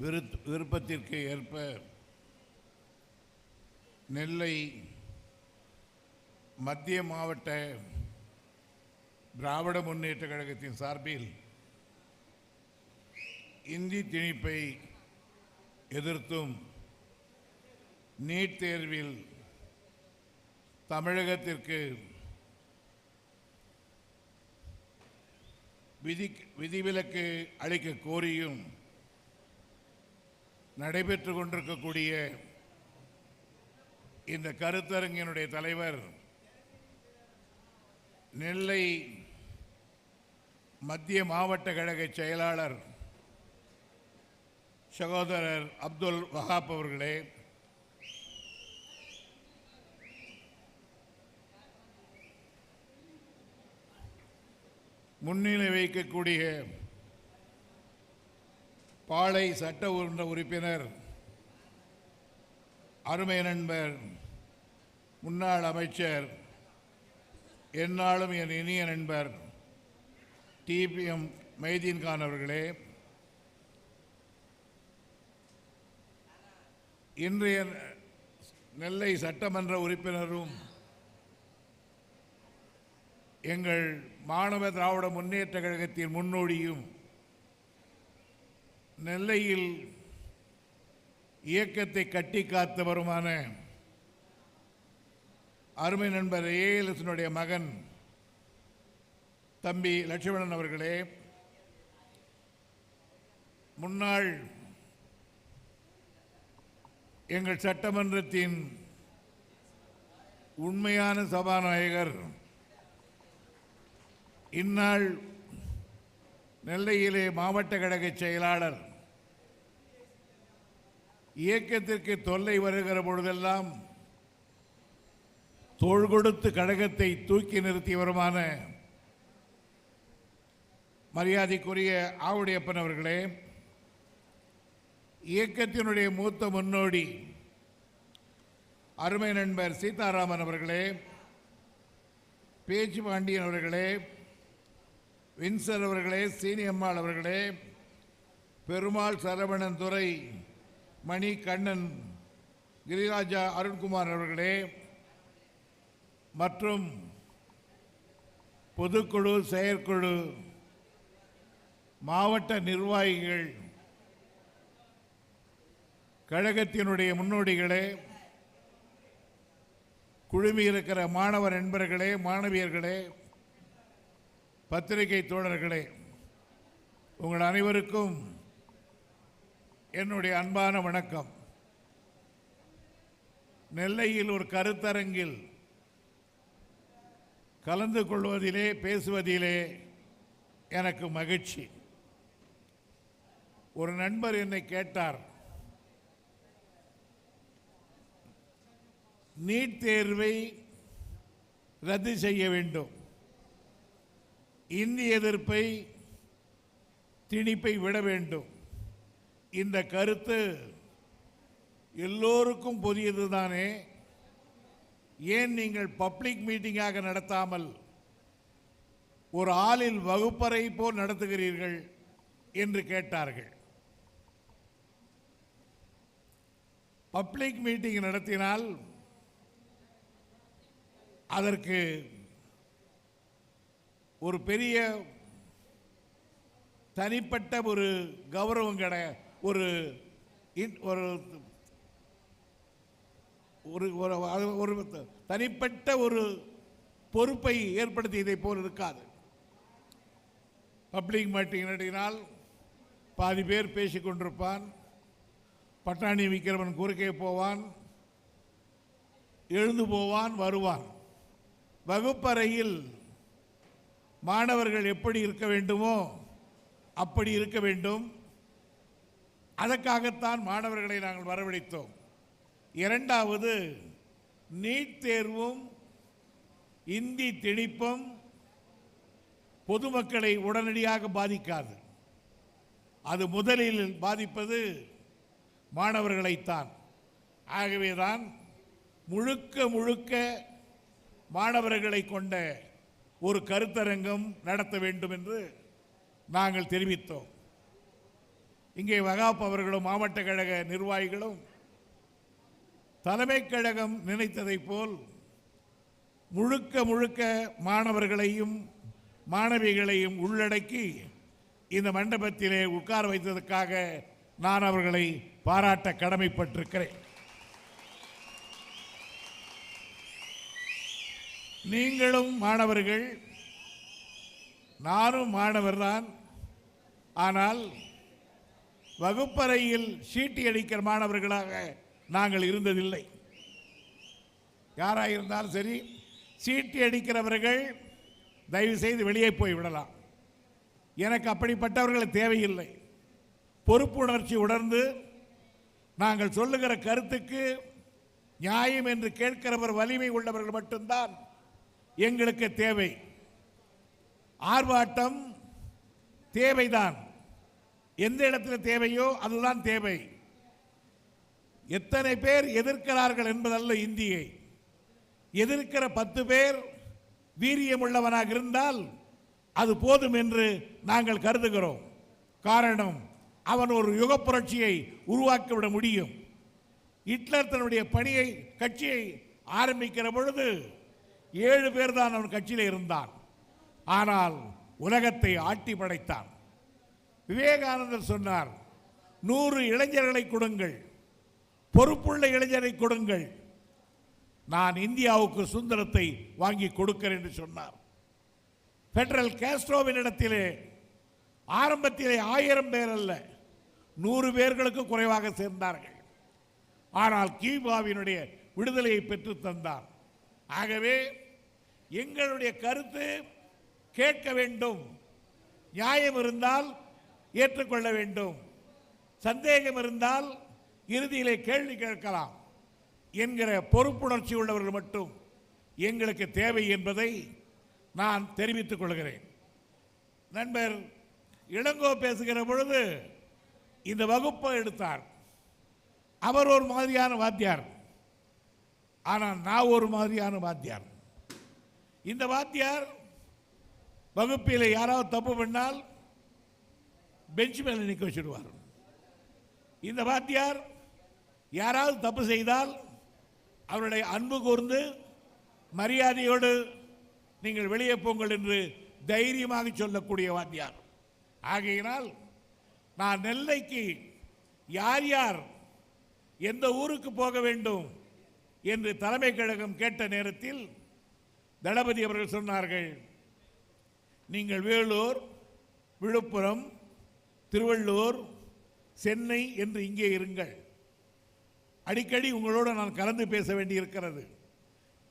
விருப்பத்திற்கு ஏற்ப நெல்லை மத்திய மாவட்ட திராவிட முன்னேற்ற கழகத்தின் சார்பில் இந்தி திணிப்பை எதிர்த்தும் நீட் தேர்வில் தமிழகத்திற்கு விதிவிலக்கு அளிக்க கோரியும் நடைபெற்று கொண்டிருக்கக்கூடிய இந்த கருத்தரங்கினுடைய தலைவர் நெல்லை மத்திய மாவட்ட கழக செயலாளர் சகோதரர் அப்துல் வஹாப் அவர்களே, முன்னிலை வைக்கக்கூடிய பாளை சட்டமன்ற உறுப்பினர் அருமை நண்பர் முன்னாள் அமைச்சர் எந்நாளும் என் இனிய நண்பர் டிபிஎம் மைதீன் கான் அவர்களே, இன்றைய நெல்லை சட்டமன்ற உறுப்பினரும் எங்கள் மாணவ திராவிட முன்னேற்ற கழகத்தின் முன்னோடியும் நெல்லையில் இயக்கத்தை கட்டி காத்தவருமான அருமை நண்பர் ஏஎல்எஸ்னுடைய மகன் தம்பி லட்சுமணன் அவர்களே, முன்னாள் எங்கள் சட்டமன்றத்தின் உண்மையான சபாநாயகர், இந்நாள் நெல்லையிலே மாவட்ட கழக செயலாளர், இயக்கத்திற்கு தொல்லை வருகிற பொழுதெல்லாம் தோள் கொடுத்து கழகத்தை தூக்கி நிறுத்தியவருமான மரியாதைக்குரிய ஆவுடையப்பன் அவர்களே, இயக்கத்தினுடைய மூத்த முன்னோடி அருமை நண்பர் சீதாராமன் அவர்களே, பேச்சு பாண்டியன் அவர்களே, வின்சர் அவர்களே, சீனியம்மாள் அவர்களே, பெருமாள் சரவணன் துரை, மணி கண்ணன், கிரிராஜா அருண்குமார் அவர்களே மற்றும் பொதுக்குழு, செயற்குழு, மாவட்ட நிர்வாகிகள், கழகத்தினுடைய முன்னோடிகளே, குழுமி இருக்கிற மாணவர் நண்பர்களே, மாணவியர்களே, பத்திரிகை தோழர்களே, உங்கள் அனைவருக்கும் என்னுடைய அன்பான வணக்கம். நெல்லையில் ஒரு கருத்தரங்கில் கலந்து கொள்வதிலே, பேசுவதிலே எனக்கு மகிழ்ச்சி. ஒரு நண்பர் என்னை கேட்டார், நீட் தேர்வை ரத்து செய்ய வேண்டும், இந்தி எதிர்ப்பை திணிப்பை விட வேண்டும், இந்த கருத்து எல்லோருக்கும் புதியது தானே, ஏன் நீங்கள் பப்ளிக் மீட்டிங்காக நடத்தாமல் ஒரு ஆளில் வகுப்பறை போல் நடத்துகிறீர்கள் என்று கேட்டார்கள். பப்ளிக் மீட்டிங் நடத்தினால் அதற்கு ஒரு பெரிய தனிப்பட்ட ஒரு கௌரவம் ஒரு தனிப்பட்ட ஒரு பொறுப்பை ஏற்படுத்தியதை போல் இருக்காது. பப்ளிக் மீட்டிங் நடத்தினால் பாதி பேர் பேசிக்கொண்டிருப்பான், பட்டாணி விற்கிறவன் குறுக்கே போவான், எழுந்து போவான், வருவான். வகுப்பறையில் மாணவர்கள் எப்படி இருக்க வேண்டுமோ அப்படி இருக்க வேண்டும். அதற்காகத்தான் மாணவர்களை நாங்கள் வரவழைத்தோம். இரண்டாவது, நீட் தேர்வும் இந்தி திணிப்பும் பொதுமக்களை உடனடியாக பாதிக்காது. அது முதலில் பாதிப்பது மாணவர்களைத்தான். ஆகவேதான் முழுக்க முழுக்க மாணவர்களை கொண்ட ஒரு கருத்தரங்கம் நடத்த வேண்டும் என்று நாங்கள் தெரிவித்தோம். இங்கே வகாப் அவர்களும் மாவட்ட கழக நிர்வாகிகளும் தலைமை கழகம் நினைத்ததைப் போல் முழுக்க முழுக்க மாணவர்களையும் மாணவிகளையும் உள்ளடக்கி இந்த மண்டபத்திலே உட்கார வைத்ததற்காக நான் அவர்களை பாராட்ட கடமைப்பட்டிருக்கிறேன். நீங்களும் மாணவர்கள், நானும் மாணவர்தான். ஆனால் வகுப்பறையில் சீட்டி அடிக்கிற மாணவர்களாக நாங்கள் இருந்ததில்லை. யாராக இருந்தாலும் சரி, சீட்டி அடிக்கிறவர்கள் தயவு செய்து வெளியே போய் விடலாம். எனக்கு அப்படிப்பட்டவர்கள் தேவையில்லை. பொறுப்புணர்ச்சி உணர்ந்து நாங்கள் சொல்லுகிற கருத்துக்கு நியாயம் என்று கேட்கிறவர் வலிமை உள்ளவர்கள் மட்டும்தான் எங்களுக்கு தேவை. ஆர்ப்பாட்டம் தேவைதான், எந்த இடத்துல தேவையோ அதுதான் தேவை. எத்தனை பேர் எதிர்க்கிறார்கள் என்பதல்ல இந்தியை. எதிர்க்கிற 10 பேர் வீரியம் உள்ளவனாக இருந்தால் அது போதும் என்று நாங்கள் கருதுகிறோம். காரணம், அவன் ஒரு யுக புரட்சியை உருவாக்கிவிட முடியும். ஹிட்லர் தன்னுடைய கட்சியை ஆரம்பிக்கிற பொழுது 7 பேர் தான் அவன் கட்சியில் இருந்தான். ஆனால் உலகத்தை ஆட்டி படைத்தான். விவேகானந்தர் சொன்னார், 100 இளைஞர்களை கொடுங்கள், பொறுப்புள்ள இளைஞரை கொடுங்கள், நான் இந்தியாவுக்கு சுதந்திரத்தை வாங்கி கொடுக்கிறேன் என்று சொன்னார். பெட்ரல் காஸ்ட்ரோவின் இடத்திலே ஆரம்பத்திலே 1000 பேர் அல்ல, 100 பேர்களுக்கு குறைவாக சேர்ந்தார்கள். ஆனால் கியூபாவினுடைய விடுதலையை பெற்று தந்தார். ஆகவே எங்களுடைய கருத்து கேட்க வேண்டும், நியாயம் இருந்தால் ஏற்றுக்கொள்ள வேண்டும், சந்தேகம் இருந்தால் இறுதியிலே கேள்வி கேட்கலாம் என்கிற பொறுப்புணர்ச்சி உள்ளவர்கள் மட்டும் எங்களுக்கு தேவை என்பதை நான் தெரிவித்துக் கொள்கிறேன். நண்பர் இளங்கோ பேசுகிற பொழுது இந்த வகுப்பை எடுத்தார். அவர் ஒரு மாதிரியான வாத்தியார், ஆனால் நான் ஒரு மாதிரியான வாத்தியார். இந்த வாத்தியார் வகுப்பில் யாராவது தப்பு பண்ணால் பெஞ்ச் மேலே நிற்க வச்சிடுவார். இந்த வாத்தியார் யாராவது தப்பு செய்தால் அவருடைய அன்பு கூர்ந்து மரியாதையோடு நீங்கள் வெளியே போங்கள் என்று தைரியமாக சொல்லக்கூடிய வாத்தியார். ஆகையினால் நான் நெல்லைக்கு யார் யார் எந்த ஊருக்கு போக வேண்டும் என்று தலைமை கழகம் கேட்ட நேரத்தில் தளபதி அவர்கள் சொன்னார்கள், நீங்கள் வேலூர், விழுப்புரம், திருவள்ளூர், சென்னை என்று இங்கே இருங்கள். அடிக்கடி உங்களோடு நான் கலந்து பேச வேண்டியிருக்கிறது,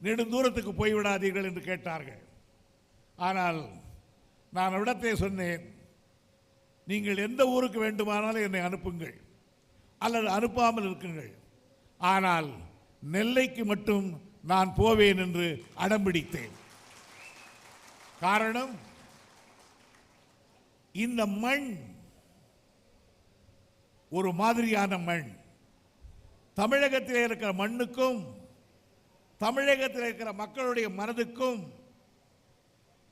நெடுந்தூரத்துக்கு போய்விடாதீர்கள் என்று கேட்டார்கள். ஆனால் நான் இடத்தை சொன்னேன், நீங்கள் எந்த ஊருக்கு வேண்டுமானாலும் என்னை அனுப்புங்கள் அல்லது அனுப்பாமல் இருக்குங்கள், ஆனால் நெல்லைக்கு மட்டும் நான் போவேன் என்று அடம்பிடித்தேன். காரணம், இந்த மண் ஒரு மாதிரியான மண். தமிழகத்தில் இருக்கிற மண்ணுக்கும் தமிழகத்தில் இருக்கிற மக்களுடைய மனதுக்கும்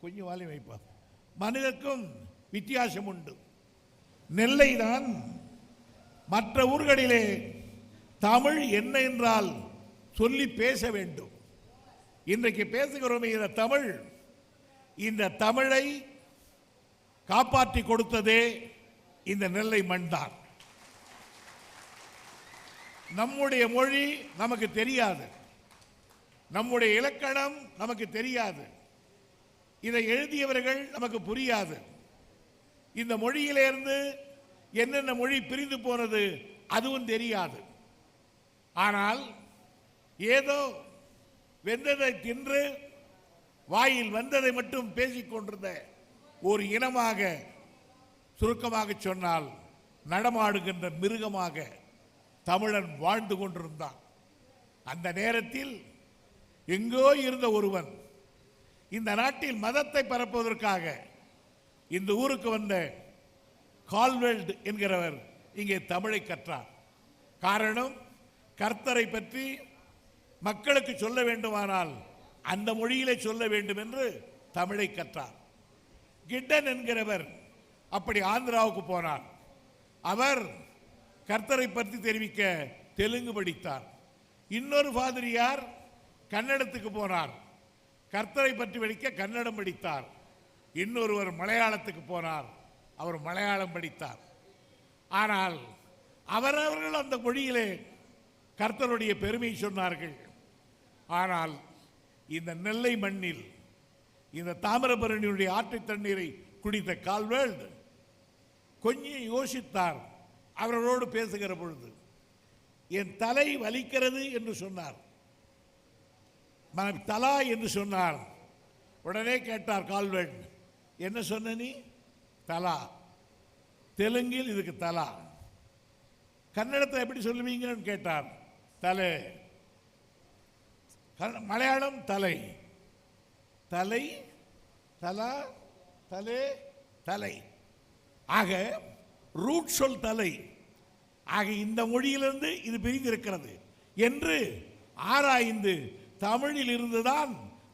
கொஞ்சம் வாலி வைப்பா மனிதனுக்கும் வித்தியாசம் உண்டு. நெல்லை தான் மற்ற ஊர்களிலே தமிழ் என்ன என்றால் சொல்லி பேச வேண்டும். இன்றைக்கு பேசுகிறோமே இந்த தமிழ், இந்த தமிழை காப்பாற்றி கொடுத்ததே இந்த நெல்லை மண் தான். நம்முடைய மொழி நமக்கு தெரியாது, நம்முடைய இலக்கணம் நமக்கு தெரியாது, இதை எழுதியவர்கள் நமக்கு புரியாது. இந்த மொழியிலிருந்து என்னென்ன மொழி பிரிந்து போனது அதுவும் தெரியாது. ஆனால் ஏதோ வெந்ததை தின்று வாயில் வந்ததை மட்டும் பேசிக்கொண்டிருந்த ஒரு இனமாக, சுருக்கமாக சொன்னால் நடமாடுகின்ற மிருகமாக தமிழன் வாழ்ந்து கொண்டிருந்தான். அந்த நேரத்தில் எங்கோ இருந்த ஒருவன் இந்த நாட்டில் மதத்தை பரப்புவதற்காக இந்த ஊருக்கு வந்த கால்வெல்ட் என்கிறவர் இங்கே தமிழை கற்றார். காரணம், கர்த்தரை பற்றி மக்களுக்கு சொல்ல வேண்டுமானால் அந்த மொழியிலே சொல்ல வேண்டும் என்று தமிழை கற்றார். கிட்டன் என்கிறவர் அப்படி ஆந்திராவுக்கு போனார். அவர் கர்த்தரை பற்றி தெரிவிக்க தெலுங்கு படித்தார். இன்னொரு பாதிரியார் கன்னடத்துக்கு போனார், கர்த்தரை பற்றி படிக்க கன்னடம் படித்தார். இன்னொருவர் மலையாளத்துக்கு போனார், அவர் மலையாளம் படித்தார். ஆனால் அவரவர்கள் அந்த மொழியிலே கர்த்தருடைய பெருமை சொன்னார்கள். ஆனால் இந்த நெல்லை மண்ணில் இந்த தாமிரபரணியுடைய ஆற்றை தண்ணீரை குடித்த கால்வேல்ட் கொஞ்சம் யோசித்தார். அவர்களோடு பேசுகிற பொழுது என் தலை வலிக்கிறது என்று சொன்னார், தலா என்று சொன்னார். உடனே கேட்டார் கால்வேல்ட், என்ன சொன்ன நீ? தலா. தெலுங்கில் இதுக்கு தலா. கன்னடத்தில் எப்படி சொல்லுவீங்கன்னு கேட்டார். தலை. மலையாளம் தலை. தலை, தலா, தலை, தலை. ஆக ரூட் சொல் தலை. ஆக இந்த மொழியிலிருந்து இது பிரிந்திருக்கிறது என்று ஆராய்ந்து தமிழில் இருந்துதான்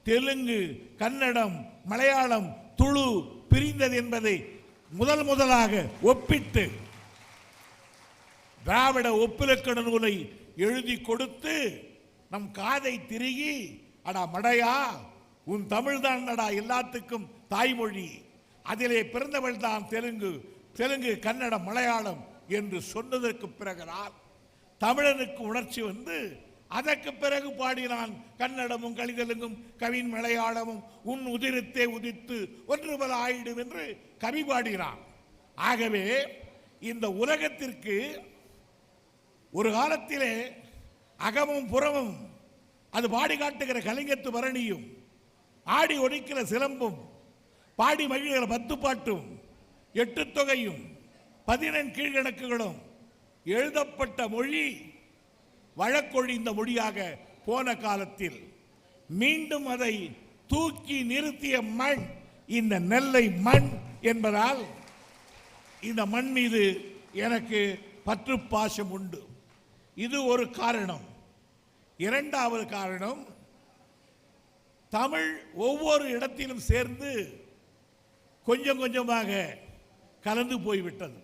தெலுங்கு, கன்னடம், மலையாளம், துளு பிரிந்தது என்பதை முதலாக ஒப்பிட்டு திராவிட ஒப்பிலக்கண நூலை எழுதி கொடுத்து நம் காதை திருகி, அடா மடையா, உன் தமிழ் தான்டா எல்லாத்துக்கும் தாய்மொழி, அதிலே பிறந்தவள் தான் தெலுங்கு, தெலுங்கு, கன்னடம், மலையாளம் என்று சொன்னதற்கு பிறகுதான் தமிழனுக்கு உணர்ச்சி வந்து அதற்கு பிறகு பாடினான் கன்னடமும் கலிதெலுங்கும் கவின் மலையாளமும் உன் உதிரத்தே உதித்து ஒன்று பல ஆயிடும் என்று கவி பாடினான். ஆகவே இந்த உலகத்திற்கு ஒரு காலத்திலே அகமும் புறமும் அது பாடி காட்டுகிற கலிங்கத்து பரணியும், ஆடி ஒடிக்கிற சிலம்பும், பாடி மகிழ்கிற 10 பாட்டும், 8 தொகையும், 14 கீழ்கணக்குகளும் எழுதப்பட்ட மொழி வழக்கொழிந்த மொழியாக போன காலத்தில் மீண்டும் அதை தூக்கி நிறுத்திய மண் இந்த நெல்லை மண் என்பதால் இந்த மண் மீது எனக்கு பற்று பாசம் உண்டு. இது ஒரு காரணம். இரண்டாவது காரணம், தமிழ் ஒவ்வொரு இடத்திலும் சேர்ந்து கொஞ்சம் கொஞ்சமாக கலந்து போய்விட்டது.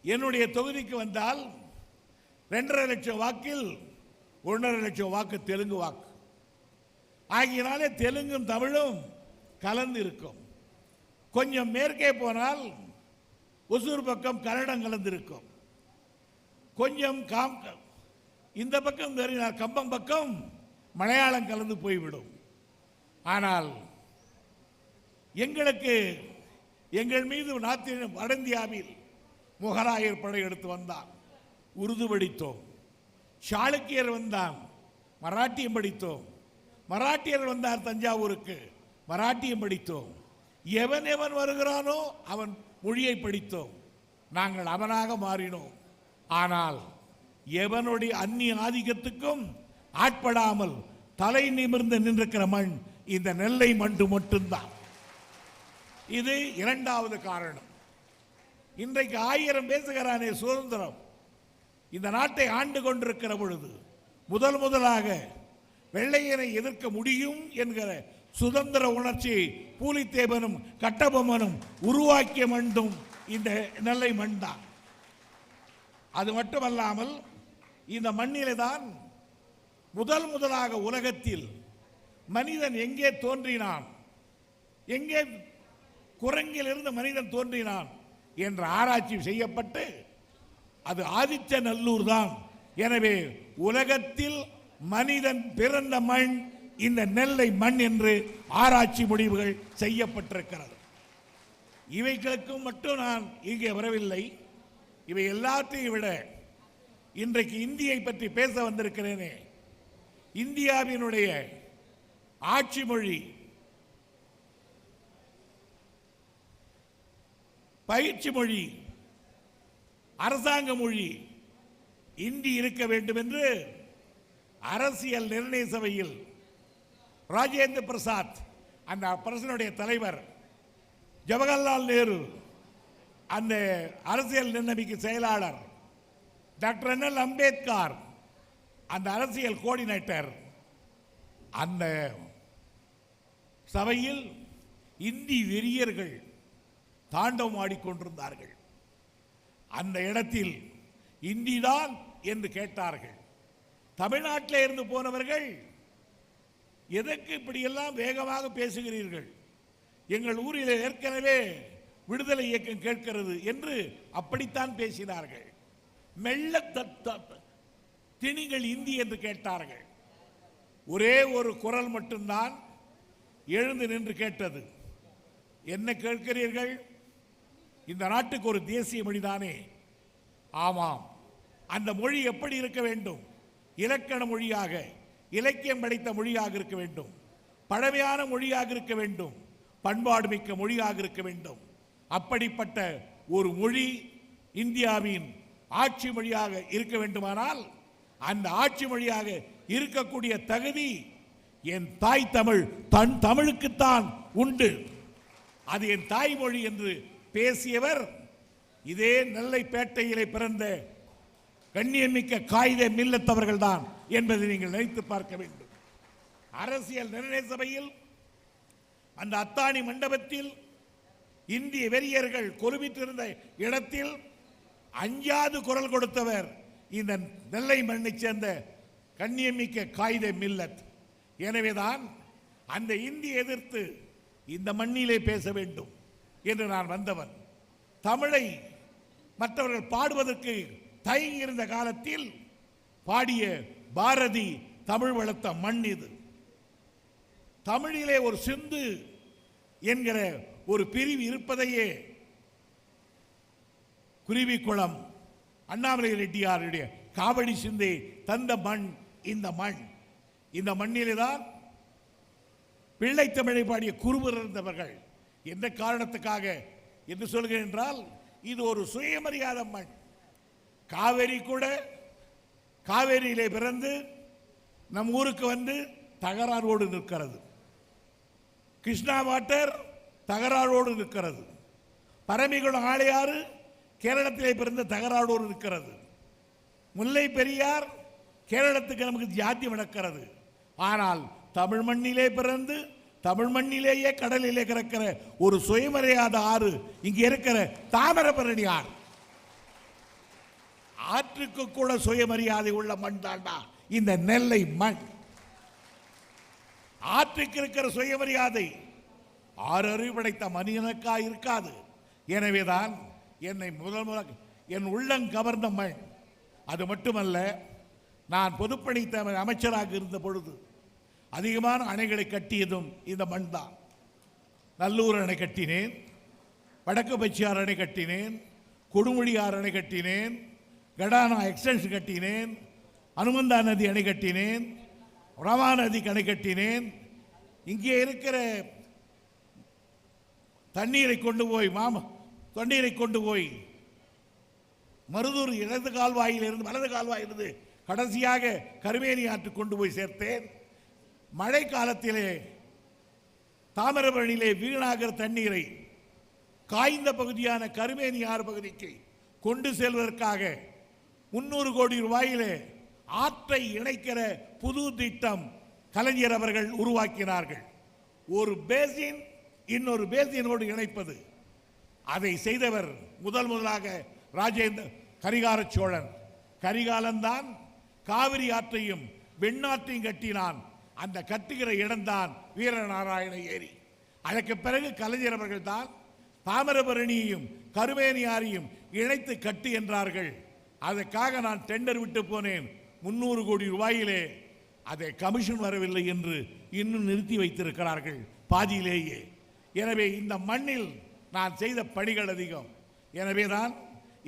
என்னுடைய தொகுதிக்கு வந்தால் 2.5 லட்சம் வாக்கில் 1.5 லட்சம் வாக்கு தெலுங்கு வாக்கு ஆகியனாலே தெலுங்கும் தமிழும் கலந்து இருக்கும். கொஞ்சம் மேற்கே போனால் ஒசூர் பக்கம் கன்னடம் கலந்திருக்கும். கொஞ்சம் இந்த பக்கம் கம்பம் பக்கம் மலையாளம் கலந்து போய்விடும். ஆனால் எங்களுக்கு எங்கள் மீது வட இந்தியாவில் முகலாயர் படையெடுத்து வந்தான், உருது படித்தோம். சாளுக்கியர் வந்தான், மராட்டியம் படித்தோம். மராட்டியர் வந்தார் தஞ்சாவூருக்கு, மராட்டியம் படித்தோம். எவன் எவன் வருகிறானோ அவன் மொழியை படித்தோம். நாங்கள் அவனாக மாறினோம். ஆனால் எவனுடைய அந்நிய ஆதிக்கத்துக்கும் ஆட்படாமல் தலை நிமிர்ந்து நின்றிருக்கிற மண் இந்த நெல்லை மண் மட்டும்தான். இது இரண்டாவது காரணம். இன்றைக்கு 1000 பேசுகிறானே சுதந்திரம். இந்த நாட்டை ஆண்டு கொண்டிருக்கிற பொழுது முதலாக வெள்ளையனை எதிர்க்க முடியும் என்கிற சுதந்திர உணர்ச்சியை பூலித்தேவனும் கட்டபொம்மனும் உருவாக்கிய மண்ணும் இந்த நெல்லை மண் தான். அது மட்டுமல்லாமல் இந்த மண்ணிலே தான் முதலாக உலகத்தில் மனிதன் எங்கே தோன்றினான், எங்கே குரங்கிலிருந்து மனிதன் தோன்றினான் என்ற ஆராய்ச்சி செய்யப்பட்டு அது ஆதிச்சநல்லூர் தான். எனவே உலகத்தில் மனிதன் பிறந்த மண் இந்த நெல்லை மண் என்று ஆராய்ச்சி முடிவுகள் செய்யப்பட்டிருக்கிறது. இவைகளுக்கும் மட்டும் நான் இங்கே வரவில்லை. இவை எல்லாத்தையும் விட இன்றைக்கு இந்தியை பற்றி பேச வந்திருக்கிறேனே, இந்தியாவினுடைய ஆட்சி மொழி, பயிற்சி மொழி, அரசாங்க மொழி இந்தி இருக்க வேண்டும் என்று அரசியல் நிர்ணய சபையில் ராஜேந்திர பிரசாத் அந்த பிரசனுடைய தலைவர், ஜவஹர்லால் நேரு அந்த அரசியல் நிர்ணயிக்க செயலாளர், டாக்டர் என்.எல். அம்பேத்கர் அந்த அரசியல் கோஆர்டினேட்டர், அந்த சபையில் இந்தி வெறியர்கள் தாண்டவம் ஆடிக்கொண்டிருந்தார்கள். அந்த இடத்தில் இந்திதான் என்று கேட்டார்கள். தமிழ்நாட்டில் இருந்து போனவர்கள், எதற்கு இப்படியெல்லாம் வேகமாக பேசுகிறீர்கள், எங்கள் ஊரில் ஏற்கனவே விடுதலை இயக்கம் கேட்கிறது என்று அப்படித்தான் பேசினார்கள். மெல்ல திணிகள் இந்தி என்று கேட்டார்கள். ஒரே ஒரு குரல் மட்டும்தான் எழுந்து நின்று கேட்டது. என்ன கேட்கிறீர்கள்? இந்த நாட்டுக்கு ஒரு தேசிய மொழிதானே? ஆமாம். அந்த மொழி எப்படி இருக்க வேண்டும்? இலக்கண மொழியாக, இலக்கியம் படைத்த மொழியாக இருக்க வேண்டும், பழமையான மொழியாக இருக்க வேண்டும், பண்பாடு மிக்க மொழியாக இருக்க வேண்டும். அப்படிப்பட்ட ஒரு மொழி இந்தியாவின் ஆட்சி மொழியாக இருக்க வேண்டுமானால் அந்த ஆட்சி மொழியாக இருக்கக்கூடிய தகுதி என் தாய் தமிழ் தன் தமிழுக்குத்தான் உண்டு. அது என் தாய்மொழி என்று பேசியவர் இதே நெல்லைப்பேட்டையிலே பிறந்த கண்ணியமிக்க காயிதே மில்லத் அவர்கள் தான் என்பதை நீங்கள் நினைத்து பார்க்க வேண்டும். அரசியல் நிர்ணய சபையில் அந்த அத்தாணி மண்டபத்தில் இந்திய வெறியர்கள் கொலுவிட்டிருந்த இடத்தில் அஞ்சாது குரல் கொடுத்தவர் இந்த நெல்லை மண்ணை சேர்ந்த கண்ணியமிக்க காயிதே மில்லத். எனவேதான் அந்த இந்திய எதிர்த்து இந்த மண்ணிலே பேச வேண்டும் என்று நான் வந்தவன். தமிழை மற்றவர்கள் பாடுவதற்கு தயங்கி இருந்த காலத்தில் பாடிய பாரதி தமிழ் வளர்த்த மண் இது. தமிழிலே ஒரு சிந்து என்கிற ஒரு பிரிவு இருப்பதையே குருவிக்குளம் அண்ணாமலை ரெட்டியாருடைய காவடி சிந்தை தந்த மண் இந்த மண். இந்த மண்ணிலே தான் பிள்ளை தமிழை பாடிய குருவர் இருந்தவர்கள். எந்த காரணத்துக்காக என்று சொல்கிறேன் என்றால், இது ஒரு சுயமரியாதை மண். காவேரி கூட காவேரியிலே பிறந்து நம் ஊருக்கு வந்து தகராறோடு நிற்கிறது. கிருஷ்ணா வாட்டர் தகராறோடு நிற்கிறது. பரமிகுளம் ஆளையாறு கேரளத்திலே பிறந்த தகராறோடு நிற்கிறது. முல்லை பெரியார் கேரளத்துக்கு நமக்கு ஜாதி நடக்கிறது. ஆனால் தமிழ் மண்ணிலே பிறந்து தமிழ் மண்ணிலேயே கடலிலே கிடக்கிற ஒரு சுயமரியாதை ஆறு இங்கே இருக்கிற தாமிரபரணி ஆறு. ஆற்றுக்கு கூட சுயமரியாதை உள்ள மண் தாண்டா இந்த நெல்லை மண். ஆற்றுக்கு இருக்கிற சுயமரியாதை ஆறு அறிவு படைத்த மனிதனுக்கா இருக்காது. எனவேதான் என்னை முதல் என் உள்ளம் கவர்ந்த மண். அது மட்டுமல்ல, நான் பொதுப்பணித்துறை அமைச்சராக இருந்த பொழுது அதிகமான அணைகளை கட்டியதும் இந்த மண் தான். நல்லூர் அணை கட்டினேன், வடக்கு பச்சியார் அணை கட்டினேன், கொடுமுடியார் அணை கட்டினேன், கடானா எக்ஸ்டென்ஷன் கட்டினேன், அனுமந்தா நதி அணை கட்டினேன், ரமா நதிக்கு அணை கட்டினேன். இங்கே இருக்கிற தண்ணீரை கொண்டு போய் மருதூர் இடது கால்வாயிலிருந்து வலது கால்வாயிலிருந்து கடைசியாக கருமேனி ஆற்று கொண்டு போய் சேர்த்தேன். மழை காலத்திலே தாமிரபரணியிலே வீணாகிற தண்ணீரை காய்ந்த பகுதியான கருமேனி ஆறு பகுதிக்கு கொண்டு செல்வதற்காக 300 கோடி ரூபாயிலே ஆற்றை இணைக்கிற புது திட்டம் கலைஞர் அவர்கள் உருவாக்கினார்கள். ஒரு பேசின் இன்னொரு பேசினோடு இணைப்பது. அதை செய்தவர் முதலாக ராஜேந்திர கரிகால சோழன். கரிகாலன்தான் காவிரி ஆற்றையும் வெண்ணாற்றையும் கட்டினான். அந்த கட்டுகிற இடம்தான் வீரநாராயண ஏரி. அதற்கு பிறகு கலைஞர் அவர்கள் தான் தாமிரபரணியையும் கருமேனியாரையும் இணைத்து கட்டு என்றார்கள். அதற்காக நான் டெண்டர் விட்டு போனேன். 300 கோடி ரூபாயிலே அதை கமிஷன் வரவில்லை என்று இன்னும் நிறுத்தி வைத்திருக்கிறார்கள் பாதியிலேயே. எனவே இந்த மண்ணில் நான் செய்த பணிகள் அதிகம். எனவே தான்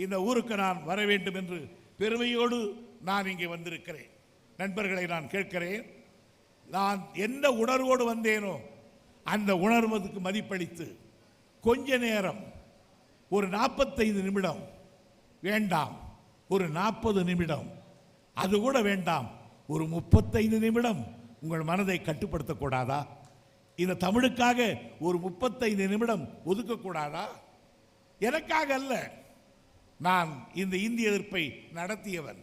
இந்த ஊருக்கு நான் வர வேண்டும் என்று பெருமையோடு நான் இங்கே வந்திருக்கிறேன். நண்பர்களை நான் கேட்கிறேன், நான் எந்த உணர்வோடு வந்தேனோ அந்த உணர்வுக்கு மதிப்பளித்து கொஞ்ச நேரம், ஒரு 45 நிமிடம் வேண்டாம், ஒரு 40 நிமிடம், அது கூட வேண்டாம், ஒரு 35 நிமிடம் உங்கள் மனதை கட்டுப்படுத்தக்கூடாதா? இந்த தமிழுக்காக ஒரு 35 நிமிடம் ஒதுக்கக்கூடாதா? எனக்காக அல்ல, நான் இந்த இந்திய எதிர்ப்பை நடத்தியவன்,